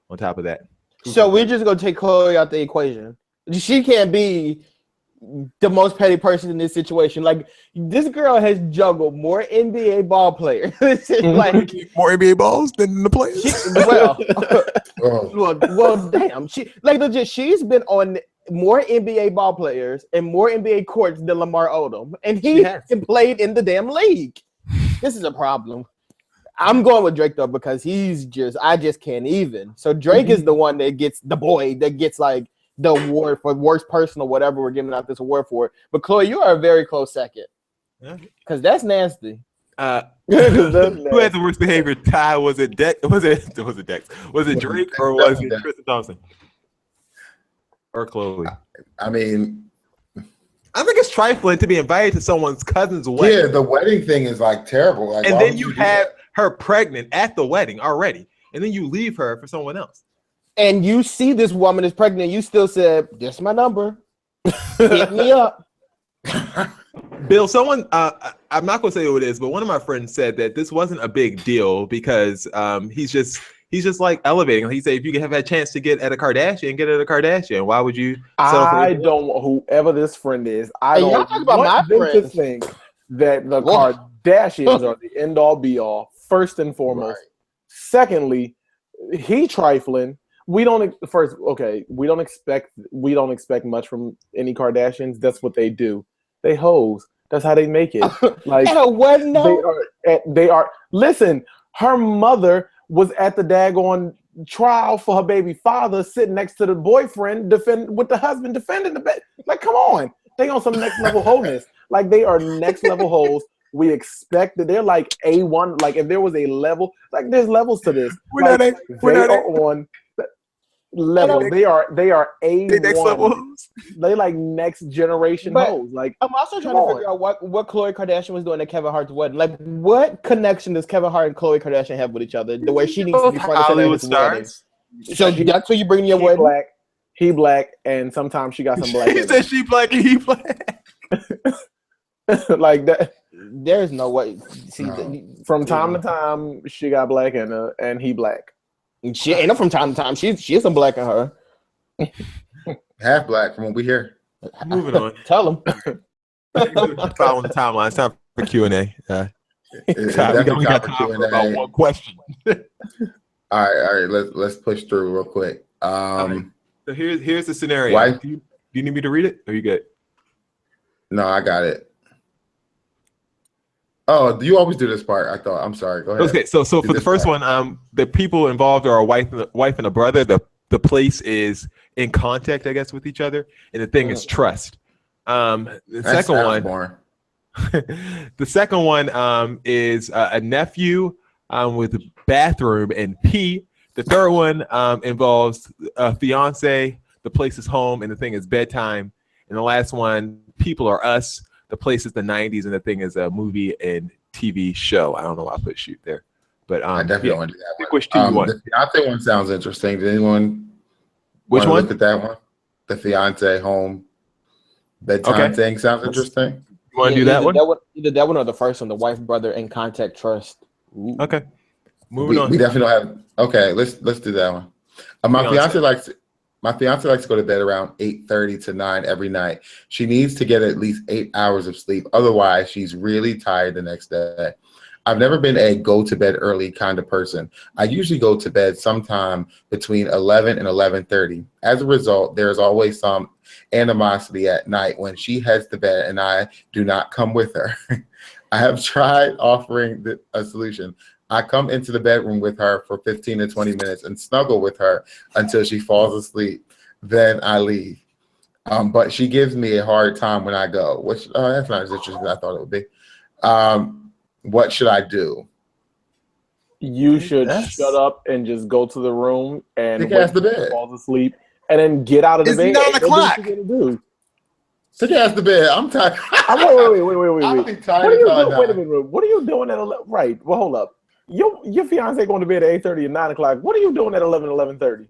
on top of that? So we're just gonna take Khloe out the equation. She can't be the most petty person in this situation. Like, this girl has juggled more NBA ball players. Like, more NBA balls than the players. Well, damn. She, like, legit, she's been on more NBA ball players and more NBA courts than Lamar Odom, and he played in the damn league. This is a problem. I'm going with Drake though, because I just can't even. So Drake is the one that gets like the award for worst person or whatever we're giving out this award for. But Khloe, you are a very close second, because that's nasty. Who had the worst behavior? Ty, was it Dex? Was it Dex? Was it Drake or was it Tristan Thompson or Khloe? I mean, I think it's trifling to be invited to someone's cousin's wedding. Yeah, the wedding thing is like terrible. Like, and then you have her pregnant at the wedding already, and then you leave her for someone else. And you see this woman is pregnant, you still said, "This is my number. Hit me up." Bill, someone, I'm not going to say who it is, but one of my friends said that this wasn't a big deal because he's just like elevating. He said, if you have a chance to get at a Kardashian, get at a Kardashian. Why would you? Whoever this friend is, I don't about want them to think that the Kardashians are the end all be all. First and foremost. Right. Secondly, he trifling. We don't expect much from any Kardashians. That's what they do. They hoes. That's how they make it. Like, at a wedding, they are. Listen, her mother was at the daggone trial for her baby father, sitting next to the boyfriend, with the husband defending the bed. Like, come on, they on some next level wholeness. Like, they are next level hoes. We expect that they're like A1. Like, if there was a level, like, there's levels to this. We're not on level. They are A1. Next level hoes. They like next generation hoes. Like, I'm also trying to figure out what Khloe Kardashian was doing at Kevin Hart's wedding. Like, what connection does Kevin Hart and Khloe Kardashian have with each other? The way she needs to be front of Hollywood stars. So that's what you bring in your wedding. Black, he black, and sometimes she got some black. He said she black and he black. Like that. There's no way. See, from time to time, she got black and he black. She ain't from time to time. She has some black in her. Half black from what we hear. Moving on. Tell him. Following the timeline. It's time for Q&A. We got time for about one question. All right. Let's push through real quick. So here's the scenario. Do you need me to read it? Or are you good? No, I got it. Oh, you always do this part. I thought. I'm sorry. Go ahead. Okay, so for the first one, the people involved are a wife and a brother. The place is in contact, I guess, with each other, and the thing is trust. The second one is a nephew with a bathroom and pee. The third one involves a fiance. The place is home, and the thing is bedtime. And the last one, people are us. The place is the 90s, and the thing is a movie and TV show. I don't know why I put shoot there. But I definitely want to do that one. Which two you want? The fiance one sounds interesting. Did anyone Which one? Look at that one. The fiance home bedtime thing sounds interesting. You want to do that one? Either that one or the first one, the wife, brother, and contact trust. Ooh. Okay. Moving on. We definitely don't have. Okay, let's do that one. My fiance likes to go to bed around 8:30 to 9 every night. She needs to get at least 8 hours of sleep. Otherwise, she's really tired the next day. I've never been a go to bed early kind of person. I usually go to bed sometime between 11 and 11:30. As a result, there's always some animosity at night when she heads to bed and I do not come with her. I have tried offering a solution. I come into the bedroom with her for 15 to 20 minutes and snuggle with her until she falls asleep. Then I leave. But she gives me a hard time when I go, which that's not as interesting as I thought it would be. What should I do? You should shut up and just go to the room and when she falls asleep, and then get out of the It's bed. 9 and go do o'clock. what you gotta do. Take your ass to bed. I'm tired. Wait. I'll be tired What are you until I doing? die. Wait a minute. What are you doing at 11? Right. Well, hold up. Your fiance going to bed at 8:30 and 9 o'clock. What are you doing at 11:30?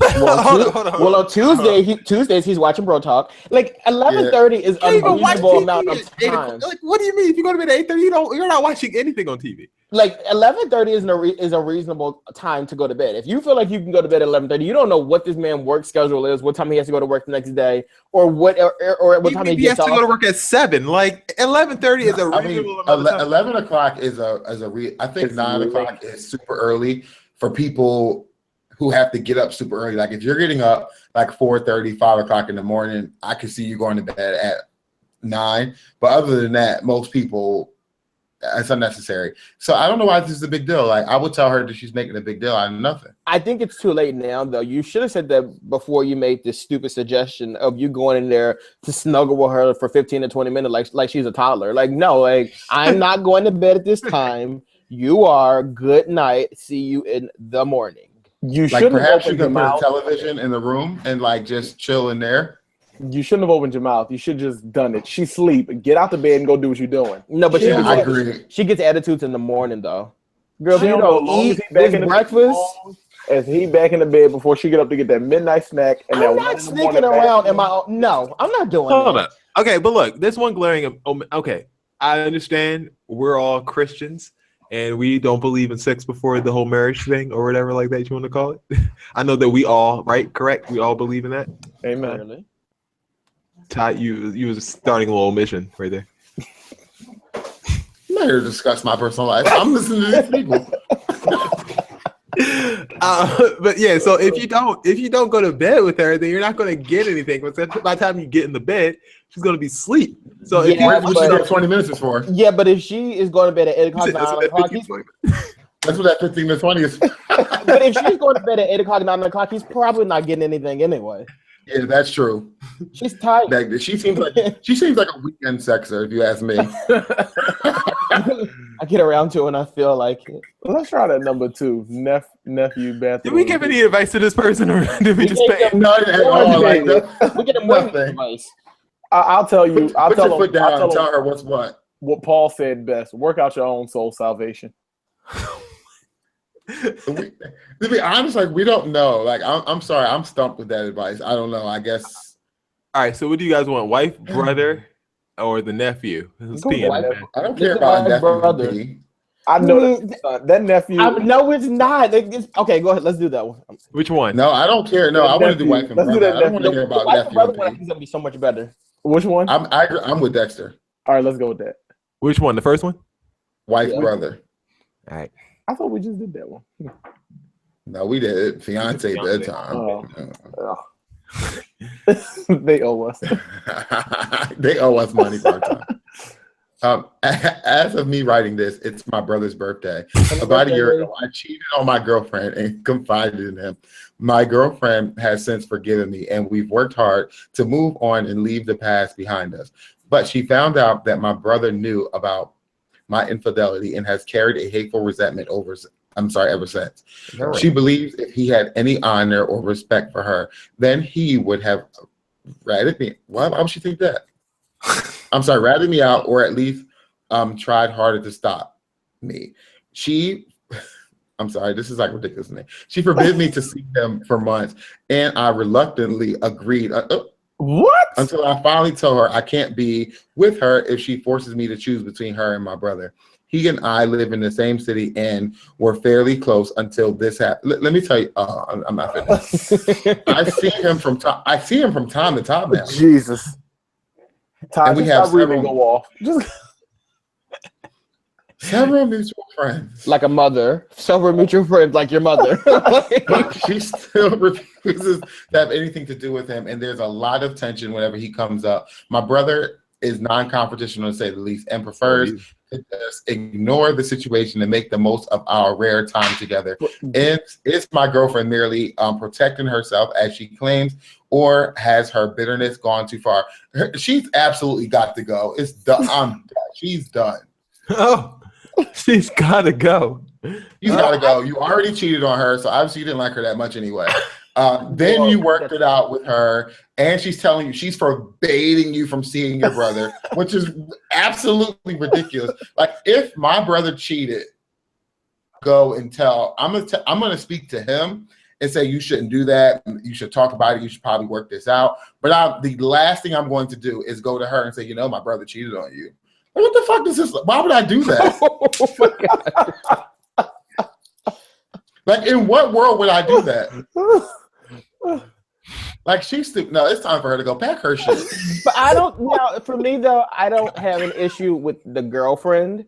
Well, on Tuesdays he's watching Bro Talk. Like 11:30 is You don't even watch unreasonable TV amount at of 8 time. o'clock. Like, what do you mean? If you go to bed at 8:30, you're not watching anything on TV. Like 11:30 is a reasonable time to go to bed. If you feel like you can go to bed at 11:30, you don't know what this man's work schedule is, what time he has to go to work the next day, or what time he has gets to off. go to work at 7. Like 11:30 is a reasonable amount of time. 11 o'clock is I think 9 o'clock is super early for people who have to get up super early. Like if you're getting up like 4:30, 5 o'clock in the morning, I can see you going to bed at 9. But other than that, most people, it's unnecessary. So I don't know why this is a big deal. Like I would tell her that she's making a big deal out of nothing. I think it's too late now, though. You should have said that before you made this stupid suggestion of you going in there to snuggle with her for 15 to 20 minutes like she's a toddler. Like, no, like I'm not going to bed at this time. You are. Good night. See you in the morning. You Like shouldn't perhaps have you opened can your put a mouth. television in the room and like just chill in there. You shouldn't have opened your mouth. You should just done it. She's asleep. Get out the bed and go do what you're doing. No, but Yeah, I agree. she gets attitudes in the morning, though. Girl, if She you don't know don't long as eat he back this in the breakfast, as he back in the bed before she get up to get that midnight snack. And I'm that not sneaking around in my own. No, I'm not doing Hold that. up. Okay, but look, there's one glaring. Okay, I understand we're all Christians and we don't believe in sex before the whole marriage thing or whatever like that you want to call it. I know that we all, right? Correct? We all believe in that. Amen. Really? Ty, you was starting a little mission right there. I'm not here to discuss my personal life. I'm listening to these people. But yeah, so if you don't go to bed with her, then you're not going to get anything. But by the time you get in the bed, she's going to be asleep. So if Yeah, What you got 20 minutes is for? Yeah, but if she is going to bed at 8 o'clock, 9 that's what o'clock, That's what that 15 to 20 is. but if she's going to bed at 8 o'clock, 9 o'clock, he's probably not getting anything anyway. Yeah, that's true. She's tired. Like, she seems like a weekend sexer, if you ask me. I get around to it and I feel like it. Let's try that number 2. Nephew bathroom. Did we give any advice to this person, or did we just pay? None at all. Like, We get more nothing. advice. I'll tell you. I'll Put tell your foot him. down I'll and tell tell him her what's what. what Paul said best. Work out your own soul salvation. To be honest, like we don't know. Like I'm sorry, I'm stumped with that advice. I don't know. I guess. All right, so what do you guys want? Wife, brother, or the nephew? Who's Go with peeing, wife. man? I don't care It's about my nephew. brother. P. I know that nephew. No, it's not. Okay, go ahead. Let's do that one. Which one? No, I don't care. No, That I want to do nephew. wife and Let's do brother. that I don't want to nephew. hear about Wife and nephew. brother and one, I P. think is gonna be so much better. Which one? I'm with Dexter. All right, let's go with that. Which one? The first one? Wife, Yeah. brother. All right. I thought we just did that one. No, we did it. Fiance bedtime. Oh. They owe us. They owe us money for our time. As of me writing this, it's my brother's birthday. About a year ago, I cheated on my girlfriend and confided in him. My girlfriend has since forgiven me, and we've worked hard to move on and leave the past behind us. But she found out that my brother knew about my infidelity and has carried a hateful resentment ever since. Right. She believes if he had any honor or respect for her, then he would have ratted me. Why would she think that? I'm sorry, ratted me out, or at least tried harder to stop me. I'm sorry, this is like ridiculous to me. She forbid me to see him for months, and I reluctantly agreed. What? Until I finally told her I can't be with her if she forces me to choose between her and my brother. He and I live in the same city and were fairly close until this happened. Let me tell you, I'm not finished. I see him from time to time now. Jesus. Todd, And we just have stop reading several- go off. Just Several mutual friends. Like a mother. Several mutual friends like your mother. But she still refuses to have anything to do with him, and there's a lot of tension whenever he comes up. My brother is non-confrontational, to say the least, and prefers to just ignore the situation and make the most of our rare time together. And is my girlfriend merely protecting herself, as she claims, or has her bitterness gone too far? She's absolutely got to go. It's done. I'm done. She's done. Oh, she's got to go. She's got to go. You already cheated on her, so obviously you didn't like her that much anyway. Then you worked it out with her, and she's telling you she's forbidding you from seeing your brother, which is absolutely ridiculous. Like, if my brother cheated, go and tell. I'm gonna speak to him and say you shouldn't do that. You should talk about it. You should probably work this out. But the last thing I'm going to do is go to her and say, you know, my brother cheated on you. Like, what the fuck is this? Why would I do that? Oh my God. Like, in what world would I do that? Like, she's stupid. No, it's time for her to go pack her shit. But I don't. Now, for me though, I don't have an issue with the girlfriend.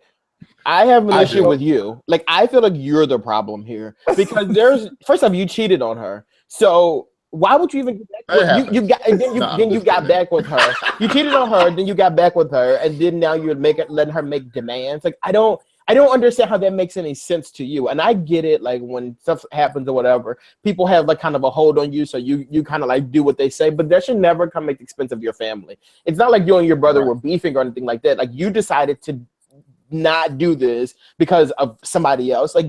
I have an issue with you. Like, I feel like you're the problem here because first off, you cheated on her. So why would you even get back with, you got and then you got back with her. You cheated on her, then you got back with her, and then now you're letting her make demands. Like, I don't understand how that makes any sense to you. And I get it, like, when stuff happens or whatever, people have like kind of a hold on you, so you kind of like do what they say, but that should never come at the expense of your family. It's not like you and your brother were beefing or anything like that. Like, you decided to not do this because of somebody else. Like,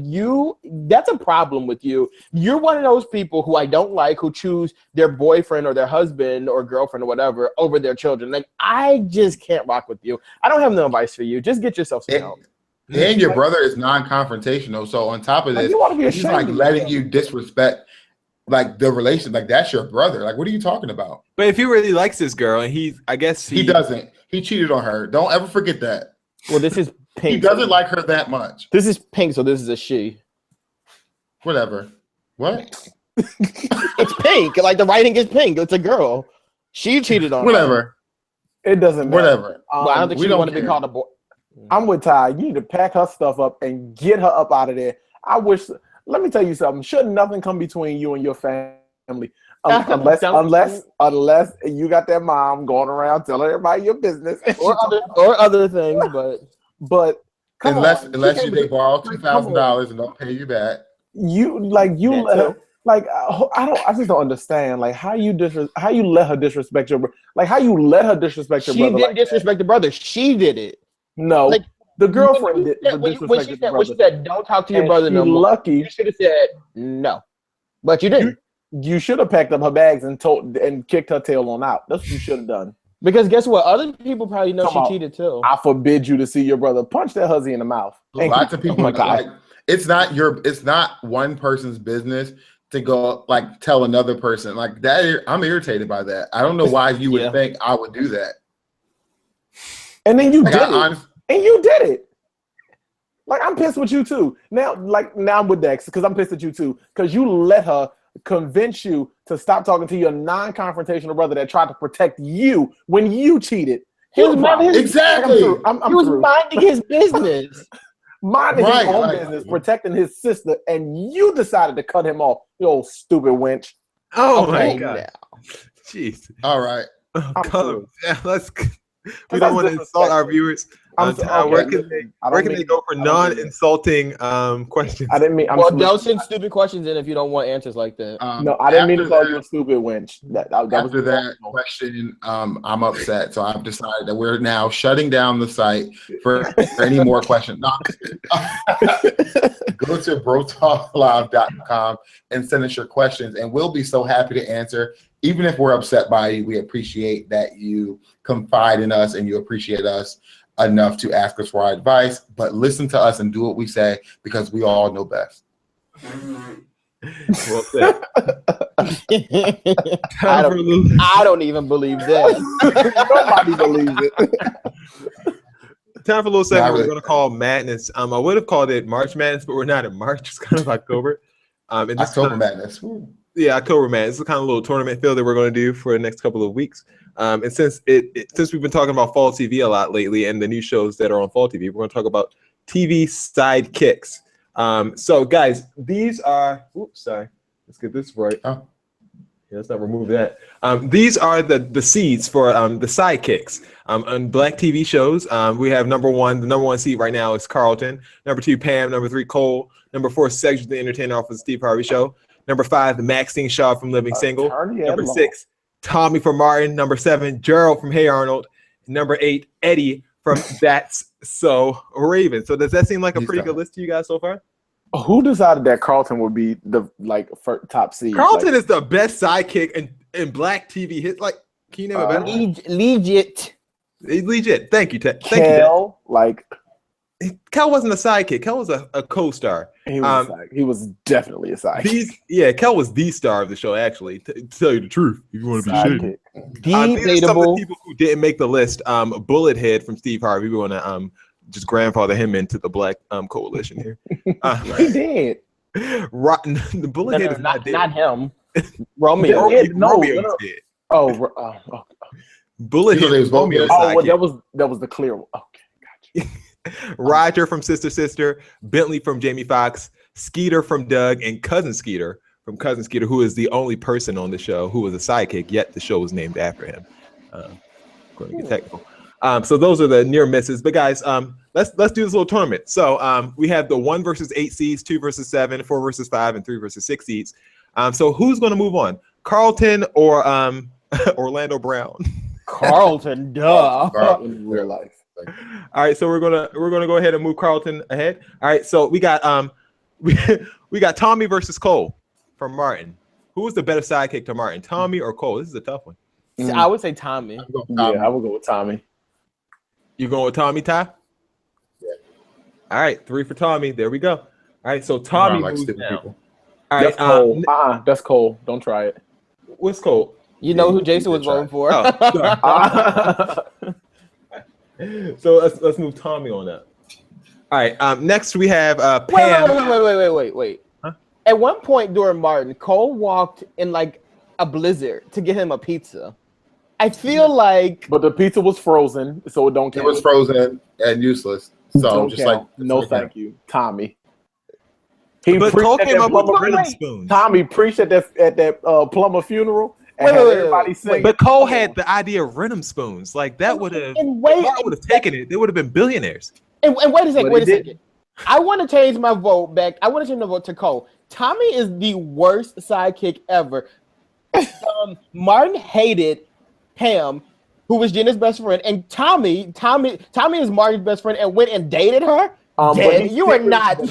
that's a problem with you. You're one of those people who I don't like, who choose their boyfriend or their husband or girlfriend or whatever over their children. Like, I just can't rock with you. I don't have no advice for you. Just get yourself some help. And your brother is non-confrontational. So on top of this, he's like letting you disrespect like the relation. Like, that's your brother. Like, what are you talking about? But if he really likes this girl, and I guess he doesn't. He cheated on her. Don't ever forget that. Well, this is Pink. He doesn't like her that much. This is Pink, so this is a she. Whatever. What? It's Pink. Like, the writing is pink. It's a girl. She cheated on Whatever. It doesn't matter. Whatever. Well, I don't think she want to be called a boy. I'm with Ty. You need to pack her stuff up and get her up out of there. Let me tell you something. Shouldn't nothing come between you and your family? Unless you got that mom going around telling everybody your business or other things, but unless they borrow $2,000 and don't pay you back. I just don't understand, like, how you let her disrespect your brother. Like, how you let her disrespect your brother. She didn't disrespect the brother. She did it. No, like, the girlfriend did. When she said, "Don't talk to your brother no more," lucky. You should have said no, but you didn't. You should have packed up her bags and kicked her tail on out. That's what you should have done. Because guess what? Other people probably know she cheated too. I forbid you to see your brother. Punch that hussy in the mouth. Lots of people like, it's not one person's business to go like tell another person like that. I'm irritated by that. I don't know why you would think I would do that. And then you did it. And you did it. Like, I'm pissed with you too. Now I'm with Dex because I'm pissed at you too. Because you let her convince you to stop talking to your non-confrontational brother that tried to protect you when you cheated. Exactly. He was minding his business. Minding his own business, protecting his sister, and you decided to cut him off, you old stupid wench. Oh my God. Jeez. All right. We don't want to insult our viewers. Where can they go for non-insulting questions? I didn't mean. Don't send stupid questions in if you don't want answers like that. No, I didn't mean to call you a stupid wench. After that question, I'm upset. So I've decided that we're now shutting down the site for any more questions. Go to brotalklive.com and send us your questions, and we'll be so happy to answer. Even if we're upset by you, we appreciate that you confide in us and you appreciate us enough to ask us for our advice, but listen to us and do what we say because we all know best. Well said. I don't even believe that. Nobody believes it. Time for a little segment we're going to call Madness. I would have called it March Madness, but we're not in March. It's kind of October. October Madness. Yeah, October Madness. It's a kind of little tournament feel that we're going to do for the next couple of weeks. And since we've been talking about fall TV a lot lately and the new shows that are on fall TV, we're going to talk about TV sidekicks. So guys, these are. Oops, sorry. Let's get this right. Oh. Yeah, let's not remove that. These are the seeds for the sidekicks on black TV shows. We have the number one seed right now is Carlton. Number 2, Pam. Number 3, Cole. Number 4, Cedric the Entertainer off of the Steve Harvey Show. Number 5, the Maxine Shaw from Living Single. Number 6, Tommy from Martin. Number 7, Gerald from Hey Arnold. Number 8, Eddie from That's So Raven. So does that seem like a pretty good list to you guys so far? Who decided that Carlton would be the top seed? Carlton is the best sidekick in black TV hits. Like, can you name a better one? Legit. He's legit. Thank you, Ted. Thank Kel, you, Ted. Kel wasn't a sidekick. Kel was a co-star. He was definitely a sidekick. Kel was the star of the show, actually. To tell you the truth, if you want to be shady. These are some of the people who didn't make the list. Bullethead from Steve Harvey. We want to just grandfather him into the black coalition here. He did. Rotten. The Bullethead is not dead. Not him. Romeo. Romeo's dead. Bullethead is Romeo's sidekick. That was the clear one. Okay, gotcha. Roger from Sister, Bentley from Jamie Foxx, Skeeter from Doug, and Cousin Skeeter from Cousin Skeeter, who is the only person on the show who was a sidekick, yet the show was named after him. Going to get technical. So those are the near misses. But guys, let's do this little tournament. So we have the 1 versus 8 seeds, 2 versus 7, 4 versus 5, and 3 versus 6 seeds. So who's going to move on? Carlton or Orlando Brown? Carlton, duh. Carlton in real life. All right, so we're gonna go ahead and move Carlton ahead. All right, so we got we got Tommy versus Cole from Martin. Who was the better sidekick to Martin, Tommy or Cole? This is a tough one. I would say Tommy. I would go with Tommy. You going with Tommy, Ty? Yeah. All right, 3 for Tommy. There we go. All right, so Tommy moves down. People. All right, that's Cole. That's Cole. Don't try it. What's Cole? You know who Jason was voting for. So let's move Tommy on up. All right. Next we have Pam. Wait. Huh? At one point during Martin, Cole walked in like a blizzard to get him a pizza. I feel like, but the pizza was frozen, so it don't count. It was frozen and useless. So just count. No, thank you, Tommy. But Cole came up with rhythm spoons. Tommy preached at that plumber funeral. Wait. But Cole had the idea of rhythm spoons. Like that would have. Martin would have taken it. They would have been billionaires. And wait a second. I want to change my vote back. I want to change my vote to Cole. Tommy is the worst sidekick ever. Martin hated Pam, who was Jenna's best friend, and Tommy is Martin's best friend and went and dated her. You are not.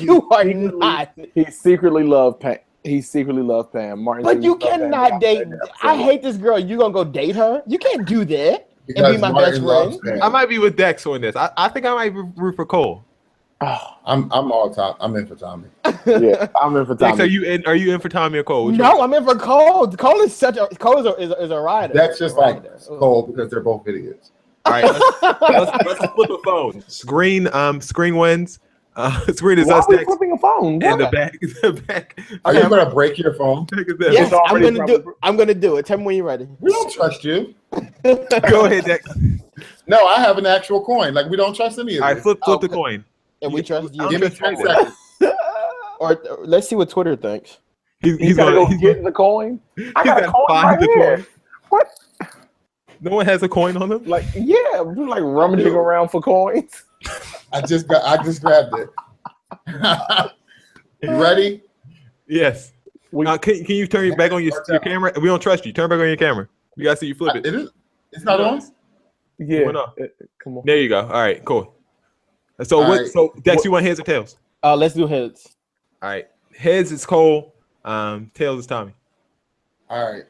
He secretly loved Pam. He secretly loved Pam. Martin, but you cannot date. I hate this girl. You gonna go date her? You can't do that and be my best friend. I might be with Dex on this. I think I might root for Cole. I'm all top. I'm in for Tommy. Yeah, I'm in for Tommy. Dex, are you in for Tommy or Cole? No, I'm in for Cole. Cole is a rider. That's just like Cole because they're both idiots. All right, let's flip a phone. Screen wins. Screen is Why us. Are we flipping a phone? In the back. Are you gonna break your phone? Yes, I'm gonna do it. Tell me when you're ready. We don't trust you. Go ahead, Dex. No, I have an actual coin. Like we don't trust any of All right, flip the coin. And we trust you. Give me 10 seconds. Or let's see what Twitter thinks. He's gonna go get the coin. I got a coin right here. What? No one has a coin on them? Like, yeah, we're like rummaging around for coins. I just grabbed it. You ready? Yes. Can you turn back on your camera? We don't trust you. Turn back on your camera. We gotta see you flip it. It's not on? Yeah. Come on. There you go. All right, cool. So So Dex, you want heads or tails? Let's do heads. All right. Heads is Cole. Tails is Tommy. All right.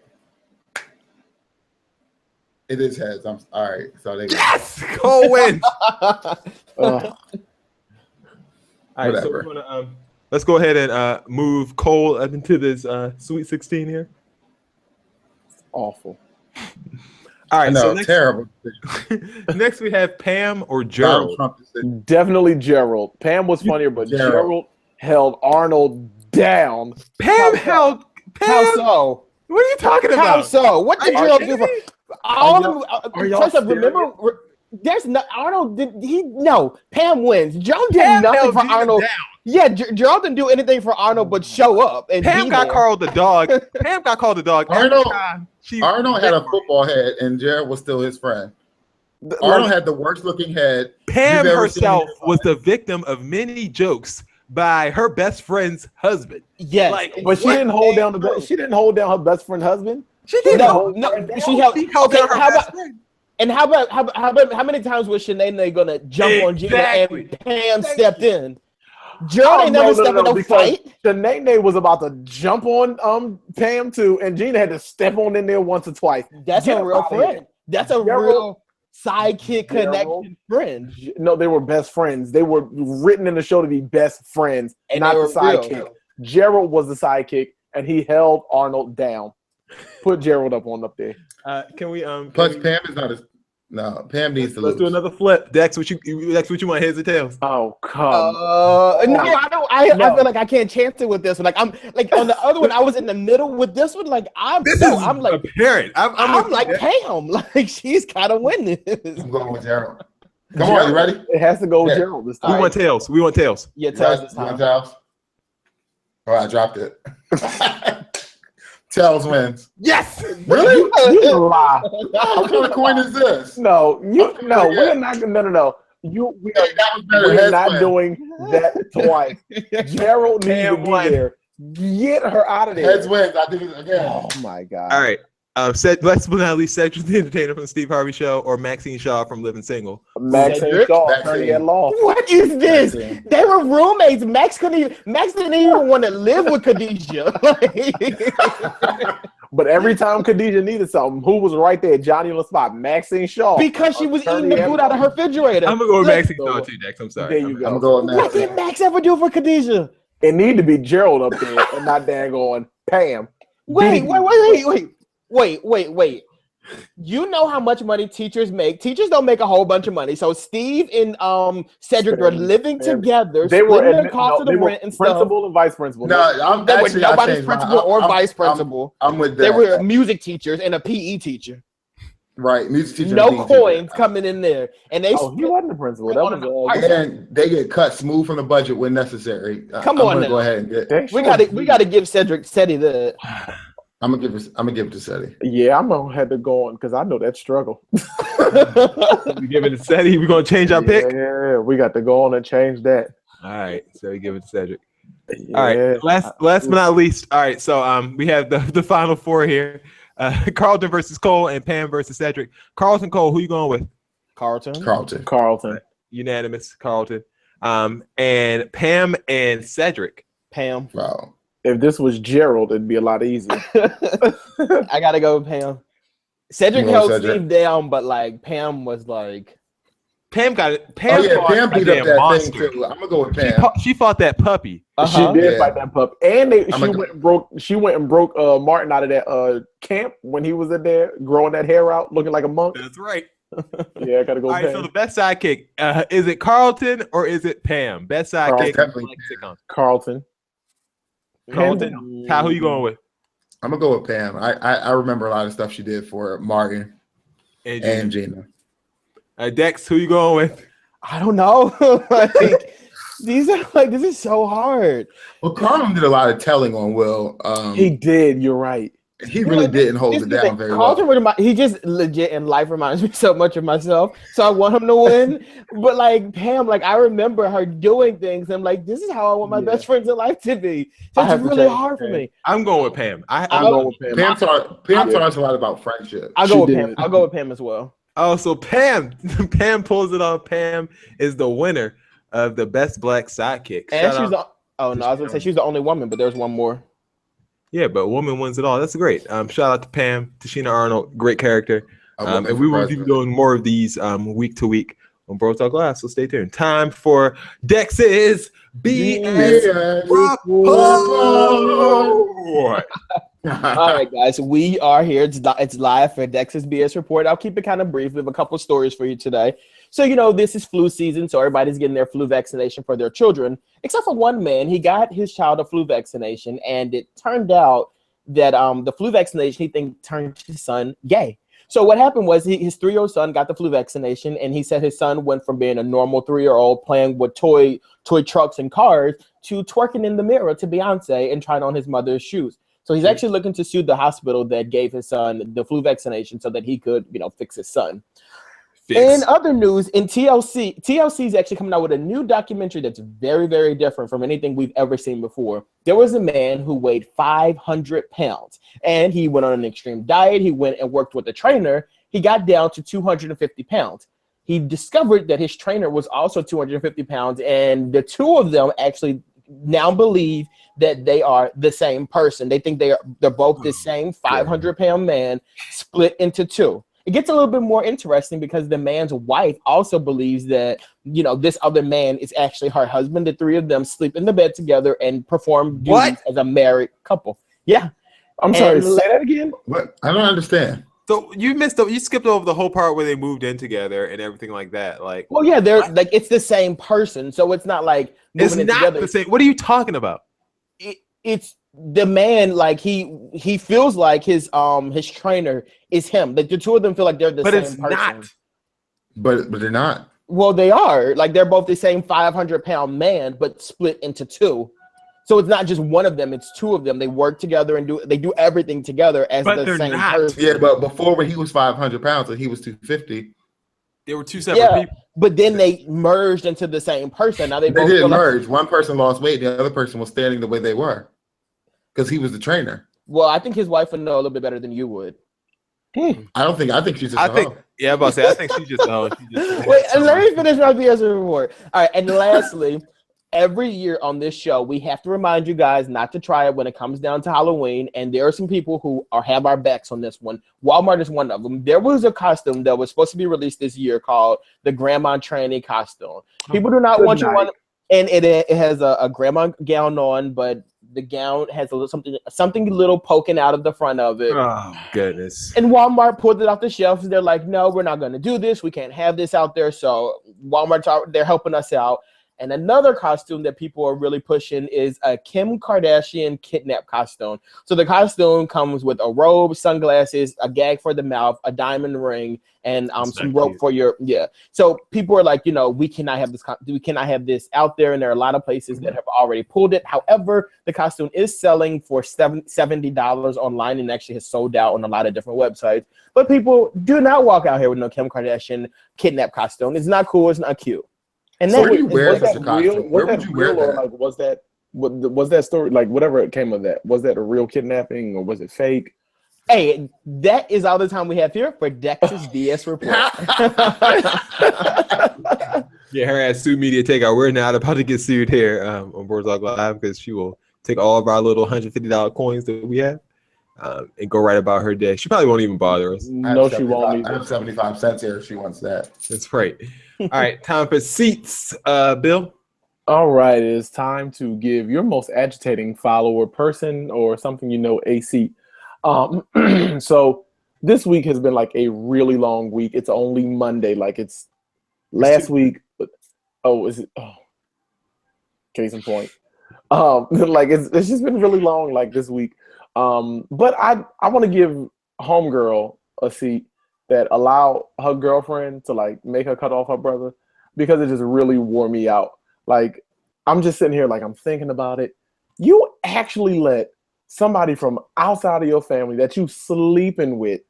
It is heads. All right. So they yes, Cole wins. All right. Whatever. So we're gonna let's go ahead and move Cole up into this Sweet 16 here. Awful. All right. No, so next, terrible. Next we have Pam or Gerald. Definitely Gerald. Pam was funnier, but Gerald held Arnold down. Pam held Pam. How so? What are you talking about? How so? What did Gerald do for? First off, remember, there's no Arnold. Pam wins. Gerald did nothing for Arnold. Down. Yeah, Gerald didn't do anything for Arnold but show up. And Pam got called the dog. Pam got called the dog. Arnold had a football head, and Gerald was still his friend. Arnold had the worst looking head. Pam herself was the victim of many jokes by her best friend's husband. Yes, but she didn't hold down she didn't hold down her best friend's husband. She did. No, she held down her best friend. And how about how many times was Shanae gonna jump on Gina and Pam stepped in? Gerald ain't never stepped in no fight. Shanae was about to jump on Pam too, and Gina had to step on in there once or twice. That's a real friend. That's a real sidekick connection friend. No, they were best friends. They were written in the show to be best friends, and not the sidekick. Real. Gerald was the sidekick, and he held Arnold down. Put Gerald up there. Can we Plus, Pam is not as. No, Pam needs to lose. Let's do another flip. Dex, what you want, heads or tails? Oh, come. No, I don't. I feel like I can't chance it with this one. Like I'm like on the other one, I was in the middle with this one. Like I'm like apparent. I'm like Pam. Like she's kind of winning this. I'm going with Gerald. Come on, you ready? It has to go with Gerald this time. We want tails. Yeah, tails this time. Tails. Oh, I dropped it. Tails wins. Yes. Really? You lie. What kind of coin is this? No, we're not. No. We're not doing that twice. Gerald needs to be there. Get her out of there. Heads wins. I do it again. Oh my God. All right. Last but not least, Cedric the Entertainer from the Steve Harvey Show or Maxine Shaw from Living Single. Maxine Shaw turning that law. What is this? They were roommates. Max didn't even want to live with Khadijah. But every time Khadijah needed something, who was right there? Johnny on the spot. Maxine Shaw. Because she was eating the food out of her refrigerator. I'm going to go with Maxine Shaw too, Dex. I'm sorry. There you go. I'm going with Maxine. What did Max ever do for Khadijah? It need to be Gerald up there and not dang Pam. Wait. You know how much money teachers make. Teachers don't make a whole bunch of money. So Steve and Cedric were living together. They were their cost of the rent and principal and vice principal. No, they were nobody's principal or vice principal. I'm with that. They were music teachers and a PE teacher. Right, music teacher. No coins coming in there, and they. He wasn't the principal. That was and they get cut smooth from the budget when necessary. Come on, go ahead and get. We got to give Cedric Seti the. I'm gonna give it to Seti. Yeah, I'm gonna have to go on because I know that struggle. We give it to Seti. We're gonna change our pick. Yeah, we got to go on and change that. All right, so we give it to Cedric. Yeah. All right, last but not least. All right, so we have the final four here: Carlton versus Cole and Pam versus Cedric. Carlton, Cole, who you going with? Carlton. Unanimous, Carlton. And Pam and Cedric. Pam. Wow. If this was Gerald, it'd be a lot easier. I gotta go with Pam. Cedric held Steve down, but like Pam was like. Pam got it. Pam beat up that monster. Thing too. I'm gonna go with Pam. She fought that puppy. She did fight that pup, and she went and broke Martin out of that camp when he was in there growing that hair out, looking like a monk. That's right. Yeah, I gotta go. All right, so the best sidekick is it Carlton or is it Pam? Best sidekick. Carlton. Carlton. How who you going with? I'm gonna go with Pam. I remember a lot of stuff she did for Martin and Gina. Dex, who you going with? I don't know. This is so hard. Well, Carlton did a lot of telling on Will. He did. You're right. He really didn't hold it down very Carlton well. He just legit in life reminds me so much of myself. So I want him to win. But like Pam, like I remember her doing things. I'm like, this is how I want my best friends in life to be. So it's really hard for me. I'm going with Pam. I'm going with Pam. Pam taught us a lot about friendship. I'll go with Pam. I'll go with Pam as well. Oh, so Pam pulls it off. Pam is the winner of the best black sidekick. And she's I was gonna say she's the only woman, but there's one more. Yeah, but woman wins it all. That's great. Shout out to Pam, Tashina Arnold, great character. And we will be doing more of these week to week on Bro Talk Live. So stay tuned. Time for Dex's BS Report. All right, guys, we are here. It's live for Dex's BS Report. I'll keep it kind of brief. We have a couple stories for you today. So, this is flu season, so everybody's getting their flu vaccination for their children, except for one man. He got his child a flu vaccination, and it turned out that the flu vaccination, he think turned his son gay. So what happened was his 3-year-old son got the flu vaccination, and he said his son went from being a normal 3-year-old playing with toy trucks and cars to twerking in the mirror to Beyonce and trying on his mother's shoes. So he's actually looking to sue the hospital that gave his son the flu vaccination so that he could, fix his son. In other news, in TLC is actually coming out with a new documentary that's very, very different from anything we've ever seen before. There was a man who weighed 500 pounds, and he went on an extreme diet. He went and worked with a trainer. He got down to 250 pounds. he discovered that his trainer was also 250 pounds, and the two of them actually now believe that they are the same person. They think they're both the same 500-pound man split into two. It gets a little bit more interesting because the man's wife also believes that, you know, this other man is actually her husband. The three of them sleep in the bed together and perform duties as a married couple. Yeah. I'm sorry, say that again? What? I don't understand. So you skipped over the whole part where they moved in together and everything like that. Like, well, yeah, they're like, it's the same person. So it's not like it's moving not together. the same. What are you talking about? It's the man, like he feels like his trainer is him. Like the two of them feel like they're the same person. Not. But they're not. Well, they are. Like they're both the same 500-pound man, but split into two. So it's not just one of them; it's two of them. They work together and do everything together as the same person. Yeah, but before when he was 500 pounds and he was 250, they were two separate people. But then they merged into the same person. Now they both didn't merge. One person lost weight, the other person was standing the way they were, because he was the trainer. Well, I think his wife would know a little bit better than you would. I think she's just a hoe. Yeah, I'm about to say, I think she's just a hoe. Wait, and let me finish my BS report. All right, and lastly, every year on this show, we have to remind you guys not to try it when it comes down to Halloween. And there are some people who have our backs on this one. Walmart is one of them. There was a costume that was supposed to be released this year called the Grandma Tranny costume. People do not want you on, and it has a grandma gown on, but the gown has a little something little poking out of the front of it. Oh goodness! And Walmart pulled it off the shelves. They're like, "No, we're not going to do this. We can't have this out there." So Walmart, they're helping us out. And another costume that people are really pushing is a Kim Kardashian kidnap costume. So the costume comes with a robe, sunglasses, a gag for the mouth, a diamond ring, and some rope for your So people are like, you know, we cannot have this out there, and there are a lot of places that have already pulled it. However, the costume is selling for $70 online and actually has sold out on a lot of different websites. But people do not walk out here with no Kim Kardashian kidnap costume. It's not cool. It's not cute. And so then was that story, like whatever it came of that, was that a real kidnapping or was it fake? Hey, that is all the time we have here for Dex's BS report. Yeah, her ass sued media takeout. We're not about to get sued here on Boardwalk Live because she will take all of our little $150 coins that we have and go right about her day. She probably won't even bother us. No, she won't. I have 75 cents here if she wants that. That's right. All right, time for seats, Bill. All right, it is time to give your most agitating follower, person, or something you know a seat. So this week has been like a really long week. It's only Monday, like it's last week. But is it? Oh, case in point. Like it's just been really long, like this week. But I want to give homegirl a seat that allow her girlfriend to like make her cut off her brother, because it just really wore me out. Like I'm just sitting here like I'm thinking about it. You actually let somebody from outside of your family that you sleeping with,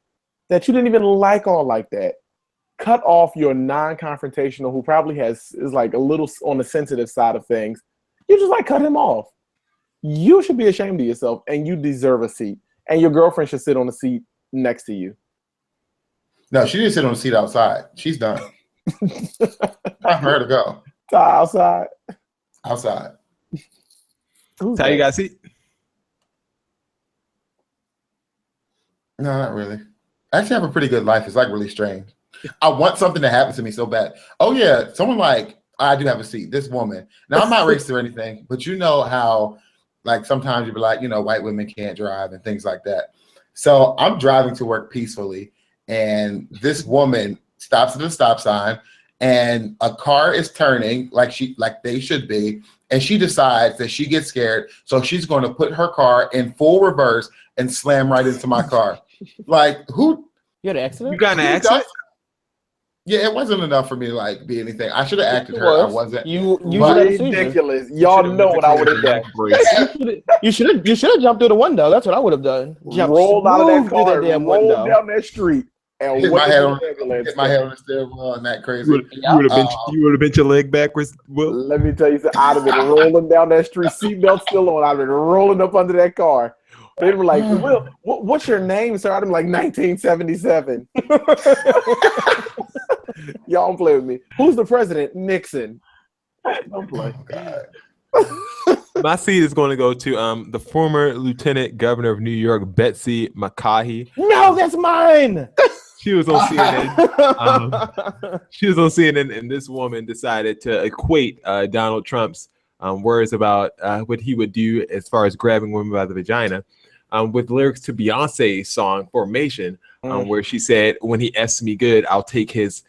that you didn't even like all like that, cut off your non-confrontational, who probably is like a little on the sensitive side of things. You just like cut him off. You should be ashamed of yourself, and you deserve a seat. And your girlfriend should sit on the seat next to you. No, she didn't sit on the seat outside. She's done. Time for her to go. Outside. Outside. How you got a seat? No, not really. I actually have a pretty good life. It's like really strange. I want something to happen to me so bad. Oh yeah, someone like, I do have a seat. This woman. Now I'm not racist or anything, but you know how like sometimes you be like, you know, white women can't drive and things like that. So I'm driving to work peacefully, and this woman stops at the stop sign, and a car is turning like they should be, and she decides that she gets scared, so she's going to put her car in full reverse and slam right into my car. Like who? You had an accident? You got an accident? Yeah, it wasn't enough for me to like be anything. I should have acted her. I wasn't. You ridiculous. Y'all know what I would have done. You should have jumped through the window. That's what I would have done. Rolled out of that car, damn rolled window down that street, and hit my head on the stairwell and that crazy. You would have bent your leg backwards. Will? Let me tell you something. I'd have been rolling down that street, seatbelt still on. I'd have been rolling up under that car. They were like, "Will, what's your name, sir?" I'd be like, 1977. Y'all don't play with me. Who's the president? Nixon. Don't play. My seed is going to go to the former Lieutenant Governor of New York, Betsy McCaughey. No, that's mine. She was on CNN. She was on CNN, and this woman decided to equate Donald Trump's words about what he would do as far as grabbing women by the vagina with lyrics to Beyonce's song Formation, where she said, "When he F's me good, I'll take his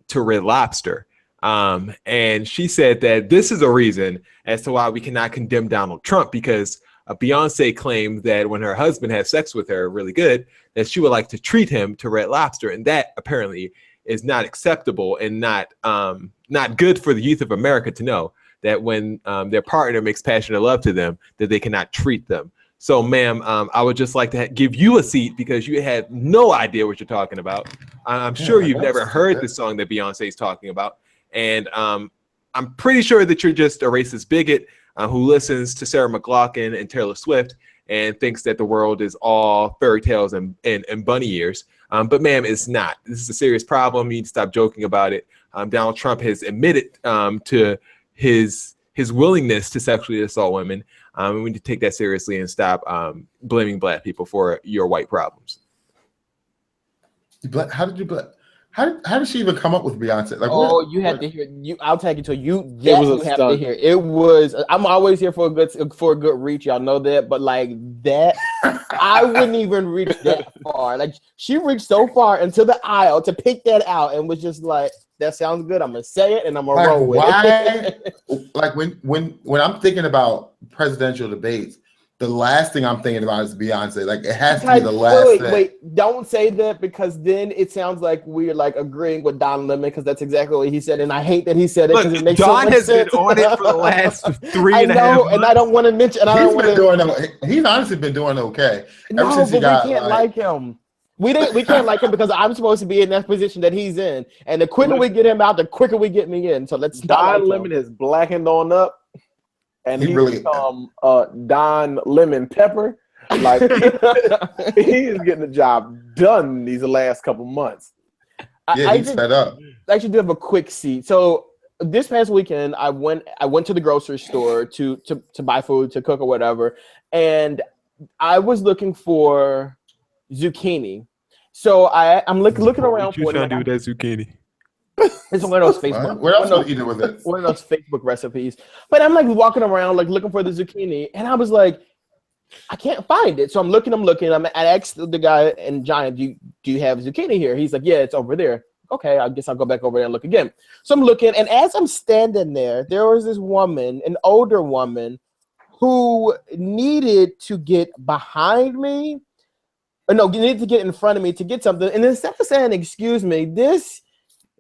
to Red Lobster." And she said that this is a reason as to why we cannot condemn Donald Trump, because Beyonce claimed that when her husband had sex with her really good, that she would like to treat him to Red Lobster. And that apparently is not acceptable and not good for the youth of America to know that when their partner makes passionate love to them, that they cannot treat them. So, ma'am, I would just like to give you a seat because you had no idea what you're talking about. I'm sure you've never heard the song that Beyonce is talking about. And I'm pretty sure that you're just a racist bigot who listens to Sarah McLachlan and Taylor Swift and thinks that the world is all fairy tales and bunny ears. But ma'am, it's not. This is a serious problem. You need to stop joking about it. Donald Trump has admitted to his willingness to sexually assault women. We need to take that seriously and stop blaming black people for your white problems. How did she even come up with Beyonce? Like, you had to hear. I'll take it to you. Yes, you have to hear. It was. I'm always here for a good reach. Y'all know that, but like that, I wouldn't even reach that far. Like she reached so far into the aisle to pick that out, and was just like, "That sounds good. I'm gonna say it, and I'm gonna roll with it." Like when I'm thinking about presidential debates, the last thing I'm thinking about is Beyonce. Like it has to be the last thing. Wait, don't say that, because then it sounds like we're like agreeing with Don Lemon, because that's exactly what he said, and I hate that he said it because it makes Don so much has sense. been on it for the last 3.5 months. And I don't want to mention. He's honestly been doing okay. No, but we can't like him. We can't like him because I'm supposed to be in that position that he's in, and the quicker we get him out, the quicker we get me in. So let's. Don Lemon is blackened on up. And he's really become Don Lemon Pepper. Like he is getting the job done these last couple months. He's fed up. I actually do have a quick seat. So this past weekend, I went to the grocery store to buy food, to cook or whatever, and I was looking for zucchini. So I'm looking around for it. What you trying to do with that zucchini? It's one of those Facebook. What else would you do with it? One of those Facebook recipes. But I'm like walking around like looking for the zucchini, and I was like, I can't find it. So I'm looking. I asked the guy in Giant, do you have zucchini here? He's like, yeah, it's over there. Okay, I guess I'll go back over there and look again. So I'm looking, and as I'm standing there was this woman, an older woman, who needed to get behind me. No, needed to get in front of me to get something. And instead of saying, excuse me, this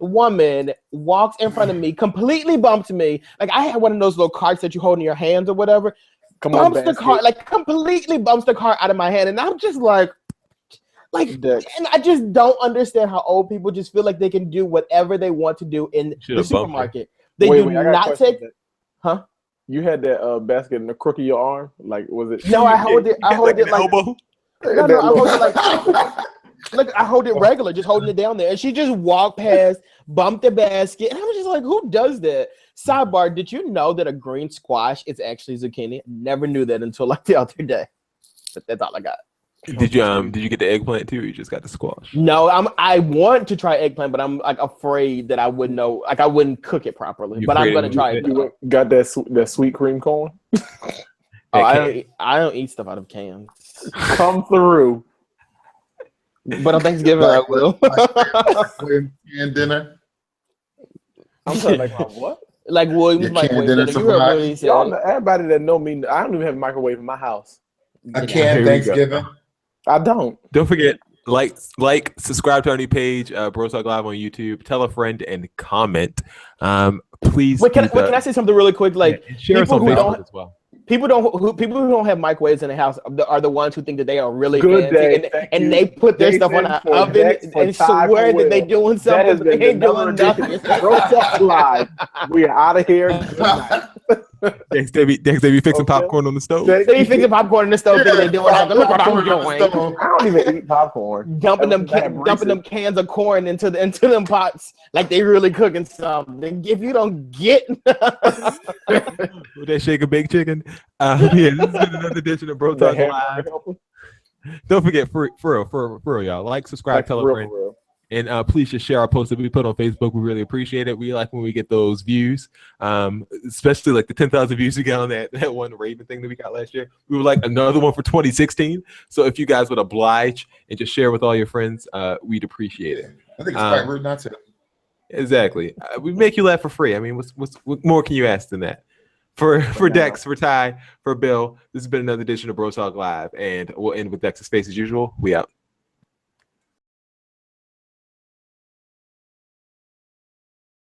woman walks in front of me, completely bumped me. Like I had one of those little carts that you hold in your hands or whatever. Bumps the cart, like completely bumps the cart out of my hand, and I'm just like, and I just don't understand how old people just feel like they can do whatever they want to do in the supermarket. They do not take. Huh? You had that basket in the crook of your arm, like was it? No, I hold it like elbow. No, I hold it like. Look, I hold it regular, just holding it down there. And she just walked past, bumped the basket. And I was just like, who does that? Sidebar, did you know that a green squash is actually zucchini? Never knew that until like the other day. But that's all I got. Did you get the eggplant too, or you just got the squash? No, I want to try eggplant, but I'm like afraid that I wouldn't know, like I wouldn't cook it properly. But I'm gonna try it. You got that sweet cream corn? I don't eat stuff out of cans. Come through. But on Thanksgiving, I will. And dinner. I'm sorry, like what? Like Williams microwave dinner. You heard what he said. Y'all know, everybody that know me, I don't even have a microwave in my house. A canned Thanksgiving. I don't. Don't forget, subscribe to our new page, Bro Talk Live on YouTube. Tell a friend and comment. Please. Wait, can I say something really quick? Like share us on Facebook as well. People who don't have microwaves in the house are the ones who think that they are really fancy and they put their stuff on the oven and swear that they're doing something. They ain't doing nothing. Bro Talk Live. We are out of here. Good night. Dex, they be fixing Okay. popcorn on the stove. They be fixing popcorn in the stove, thinking they doing something. Look what I'm Popcorn on the doing. stove. I don't even eat popcorn. Dumping them, Ever since I had dumping them cans of corn into them pots like they really cooking something. If you don't get, With that shake and bake chicken. Yeah, this has been another edition of Bro The Talk hamburger Live. helper. Don't forget, for real, y'all, like, subscribe, Like, tell for a real, friend. for real. And please just share our posts that we put on Facebook. We really appreciate it. We like when we get those views, especially like the 10,000 views we got on that one Raven thing that we got last year. We would like another one for 2016. So if you guys would oblige and just share with all your friends, we'd appreciate it. I think it's quite rude not to. Exactly. We make you laugh for free. I mean, what more can you ask than that? For Dex, for Ty, for Bill, this has been another edition of Bro Talk Live, and we'll end with Dex's face as usual. We out.